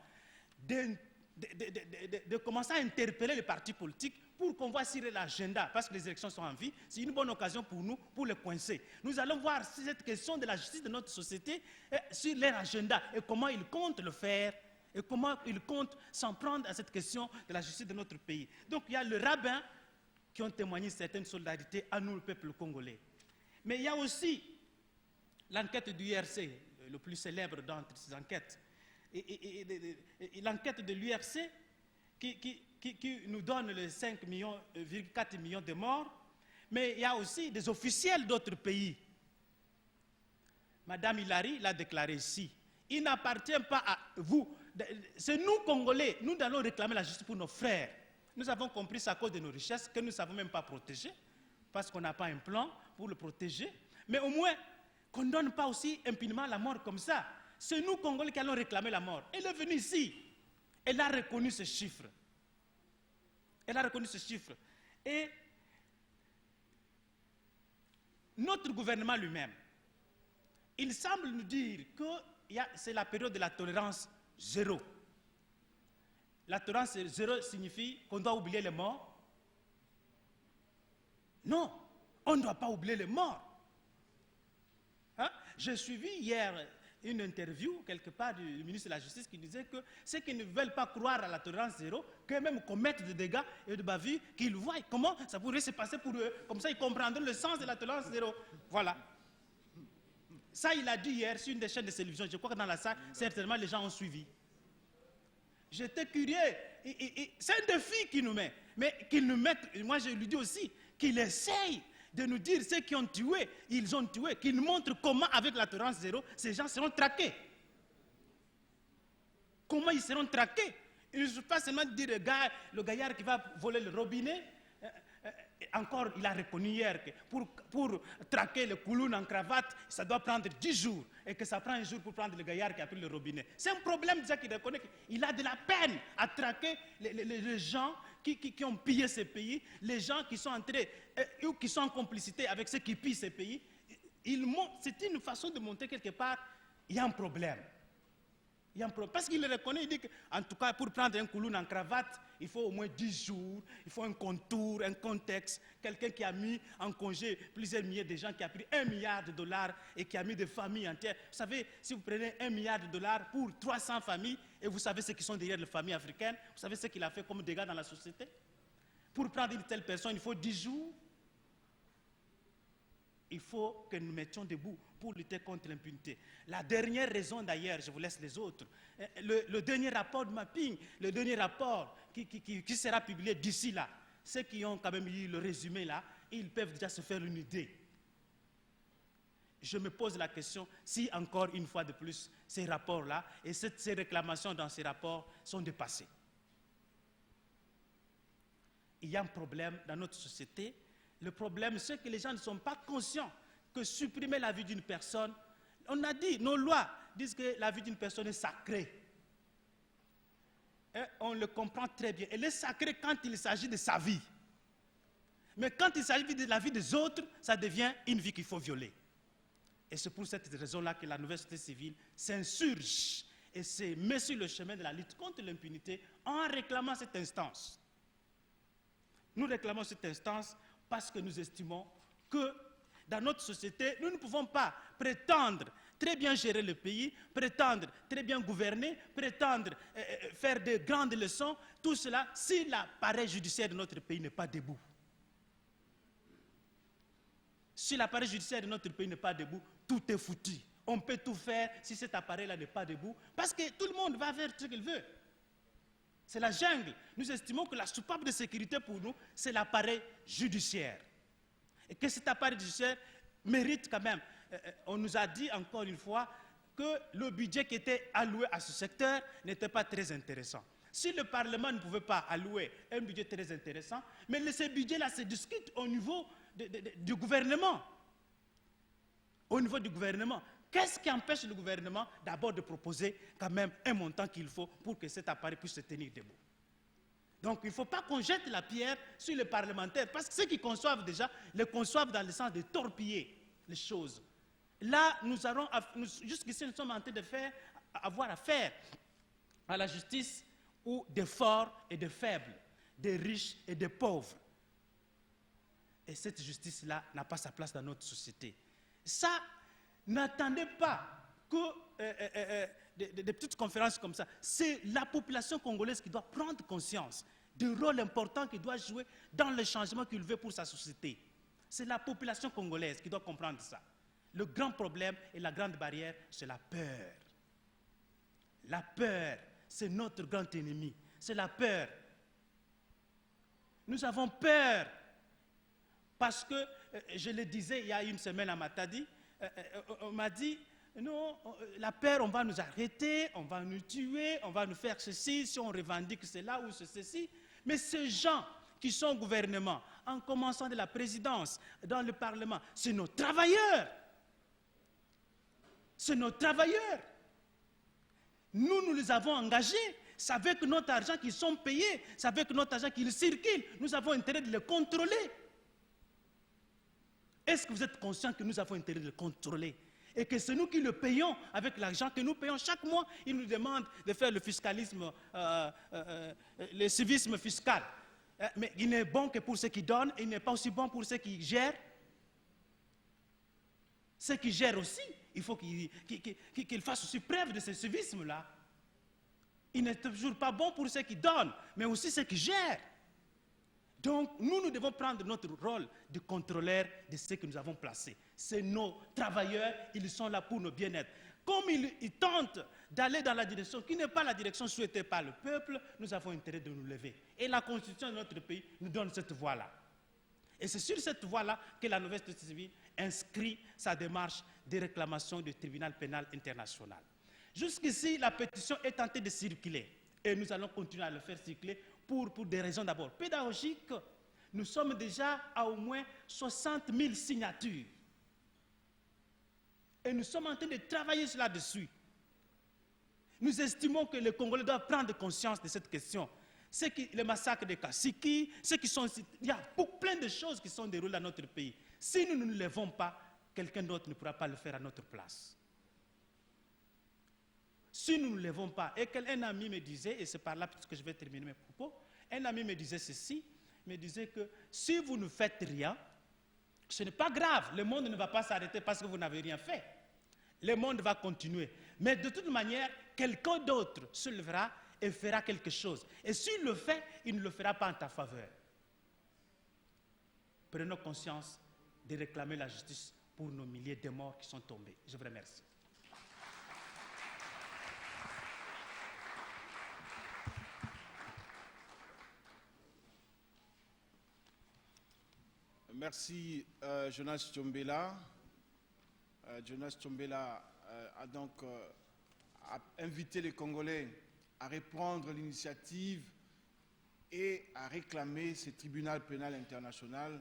de commencer à interpeller les partis politiques pour qu'on voit sur l'agenda, parce que les élections sont en vie, c'est une bonne occasion pour nous, pour les coincer. Nous allons voir cette question de la justice de notre société sur leur agenda et comment ils comptent le faire et comment ils comptent s'en prendre à cette question de la justice de notre pays. Donc il y a le rabbin qui ont témoigné certaines solidarités à nous, le peuple congolais. Mais il y a aussi l'enquête du IRC, le plus célèbre d'entre ces enquêtes, et l'enquête de l'URC qui nous donne les 5,4 millions de morts, mais il y a aussi des officiels d'autres pays. Madame Hilary l'a déclaré ici. Il n'appartient pas à vous. C'est nous, Congolais, nous allons réclamer la justice pour nos frères. Nous avons compris ça à cause de nos richesses que nous ne savons même pas protéger, parce qu'on n'a pas un plan pour le protéger. Mais au moins, qu'on ne donne pas aussi impunément la mort comme ça. C'est nous, Congolais, qui allons réclamer la mort. Elle est venue ici. Elle a reconnu ce chiffre. Elle a reconnu ce chiffre. Et notre gouvernement lui-même, il semble nous dire que c'est la période de la tolérance zéro. La tolérance zéro signifie qu'on doit oublier les morts. Non, on ne doit pas oublier les morts. Hein? J'ai suivi hier une interview quelque part du ministre de la Justice qui disait que ceux qui ne veulent pas croire à la tolérance zéro, qu'eux-mêmes commettent des dégâts et de bavures, qu'ils voient comment ça pourrait se passer pour eux. Comme ça, ils comprendront le sens de la tolérance zéro. Voilà. Ça, il a dit hier sur une des chaînes de télévision. Je crois que dans la salle, certainement, les gens ont suivi. J'étais curieux. C'est un défi qu'il nous met. Mais qu'il nous mette, moi je lui dis aussi, qu'il essaye de nous dire ceux qui ont tué, ils ont tué, qu'ils nous montrent comment, avec la tolérance zéro, ces gens seront traqués. Comment ils seront traqués? Il ne suffit pas seulement de dire le gaillard qui va voler le robinet. Encore, il a reconnu hier que pour traquer le kouloun en cravate, ça doit prendre 10 jours. Et que ça prend un jour pour prendre le gaillard qui a pris le robinet. C'est un problème déjà qu'il reconnaît qu'il a de la peine à traquer les gens qui ont pillé ces pays, les gens qui sont entrés ou qui sont en complicité avec ceux qui pillent ces pays. C'est une façon de montrer quelque part, il y a un problème. Il y a un problème. Parce qu'il le reconnaît, il dit qu'en tout cas, pour prendre un kouloun en cravate, il faut au moins 10 jours, il faut un contour, un contexte, quelqu'un qui a mis en congé plusieurs milliers de gens, qui a pris $1 milliard et qui a mis des familles entières. Vous savez, si vous prenez $1 milliard pour 300 familles, et vous savez ceux qui sont derrière les familles africaines, vous savez ce qu'il a fait comme dégâts dans la société? Pour prendre une telle personne, il faut 10 jours. Il faut que nous mettions debout pour lutter contre l'impunité. La dernière raison d'ailleurs, je vous laisse les autres, le dernier rapport de mapping, le dernier rapport qui sera publié d'ici là, ceux qui ont quand même eu le résumé là, ils peuvent déjà se faire une idée. Je me pose la question si encore une fois de plus, ces rapports-là et ces réclamations dans ces rapports sont dépassées. Il y a un problème dans notre société. Le problème, c'est que les gens ne sont pas conscients que supprimer la vie d'une personne, on a dit, nos lois disent que la vie d'une personne est sacrée. Et on le comprend très bien. Elle est sacrée quand il s'agit de sa vie. Mais quand il s'agit de la vie des autres, ça devient une vie qu'il faut violer. Et c'est pour cette raison-là que la nouvelle société civile s'insurge et se met sur le chemin de la lutte contre l'impunité en réclamant cette instance. Nous réclamons cette instance parce que nous estimons que dans notre société, nous ne pouvons pas prétendre très bien gérer le pays, prétendre très bien gouverner, prétendre faire de grandes leçons, tout cela si l'appareil judiciaire de notre pays n'est pas debout. Si l'appareil judiciaire de notre pays n'est pas debout, tout est foutu. On peut tout faire si cet appareil-là n'est pas debout, parce que tout le monde va faire ce qu'il veut. C'est la jungle. Nous estimons que la soupape de sécurité pour nous, c'est l'appareil judiciaire. Et que cet appareil judiciaire mérite quand même. On nous a dit encore une fois que le budget qui était alloué à ce secteur n'était pas très intéressant. Si le Parlement ne pouvait pas allouer un budget très intéressant, mais ce budget-là se discute au niveau du gouvernement. Au niveau du gouvernement. Qu'est-ce qui empêche le gouvernement d'abord de proposer quand même un montant qu'il faut pour que cet appareil puisse se tenir debout? Donc il ne faut pas qu'on jette la pierre sur les parlementaires, parce que ceux qui conçoivent déjà, le conçoivent dans le sens de torpiller les choses. Là, jusqu'ici, nous sommes en train de avoir affaire à la justice où des forts et des faibles, des riches et des pauvres. Et cette justice-là n'a pas sa place dans notre société. Ça, n'attendez pas que des petites conférences comme ça. C'est la population congolaise qui doit prendre conscience du rôle important qu'il doit jouer dans le changement qu'il veut pour sa société. C'est la population congolaise qui doit comprendre ça. Le grand problème et la grande barrière, c'est la peur. La peur, c'est notre grand ennemi. C'est la peur. Nous avons peur parce que, je le disais il y a une semaine à Matadi, on m'a dit, non, la peur, on va nous arrêter, on va nous tuer, on va nous faire ceci, si on revendique cela ou ceci. Mais ces gens qui sont au gouvernement, en commençant de la présidence, dans le Parlement, c'est nos travailleurs. C'est nos travailleurs. Nous les avons engagés. C'est avec notre argent qu'ils sont payés. C'est avec notre argent qu'ils circulent. Nous avons intérêt de les contrôler. Est-ce que vous êtes conscient que nous avons intérêt de le contrôler et que c'est nous qui le payons avec l'argent que nous payons chaque mois? Ils nous demandent de faire le fiscalisme, le civisme fiscal. Mais il n'est bon que pour ceux qui donnent, il n'est pas aussi bon pour ceux qui gèrent. Ceux qui gèrent aussi, il faut qu'ils fassent aussi preuve de ce civisme-là. Il n'est toujours pas bon pour ceux qui donnent, mais aussi ceux qui gèrent. Donc, nous devons prendre notre rôle de contrôleur de ce que nous avons placé. C'est nos travailleurs, ils sont là pour nos bien-être. Comme ils tentent d'aller dans la direction qui n'est pas la direction souhaitée par le peuple, nous avons intérêt de nous lever. Et la Constitution de notre pays nous donne cette voie-là. Et c'est sur cette voie-là que la nouvelle société civile inscrit sa démarche de réclamation du tribunal pénal international. Jusqu'ici, la pétition est tentée de circuler. Et nous allons continuer à le faire circuler pour des raisons d'abord pédagogiques. Nous sommes déjà à au moins 60 000 signatures. Et nous sommes en train de travailler là-dessus. Nous estimons que les Congolais doivent prendre conscience de cette question. Le massacre de Kassiki, il y a plein de choses qui sont déroulées dans notre pays. Si nous ne nous levons pas, quelqu'un d'autre ne pourra pas le faire à notre place. Si nous ne nous levons pas, et qu'un ami me disait, et c'est par là que je vais terminer mes propos, un ami me disait ceci, me disait que si vous ne faites rien, ce n'est pas grave, le monde ne va pas s'arrêter parce que vous n'avez rien fait. Le monde va continuer. Mais de toute manière, quelqu'un d'autre se lèvera et fera quelque chose. Et s'il le fait, il ne le fera pas en ta faveur. Prenons conscience de réclamer la justice pour nos milliers de morts qui sont tombés. Je vous remercie. Merci Jonas Tchombela. Jonas Tchombela a donc invité les Congolais à reprendre l'initiative et à réclamer ce tribunal pénal international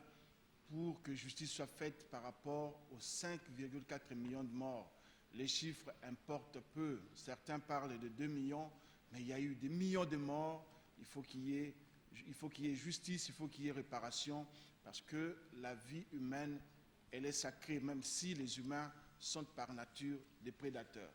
pour que justice soit faite par rapport aux 5,4 millions de morts. Les chiffres importent peu. Certains parlent de 2 millions, mais il y a eu des millions de morts. Il faut qu'il y ait justice, il faut qu'il y ait réparation, parce que la vie humaine, elle est sacrée, même si les humains sont par nature des prédateurs.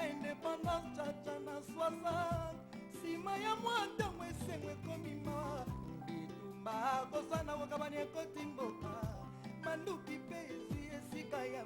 Indépendance chacha na 60 sima ya mwa ntango esengo ekomi mawa bitumba kosana kokabani ekoti mboka manduki mpe ezwi esika ya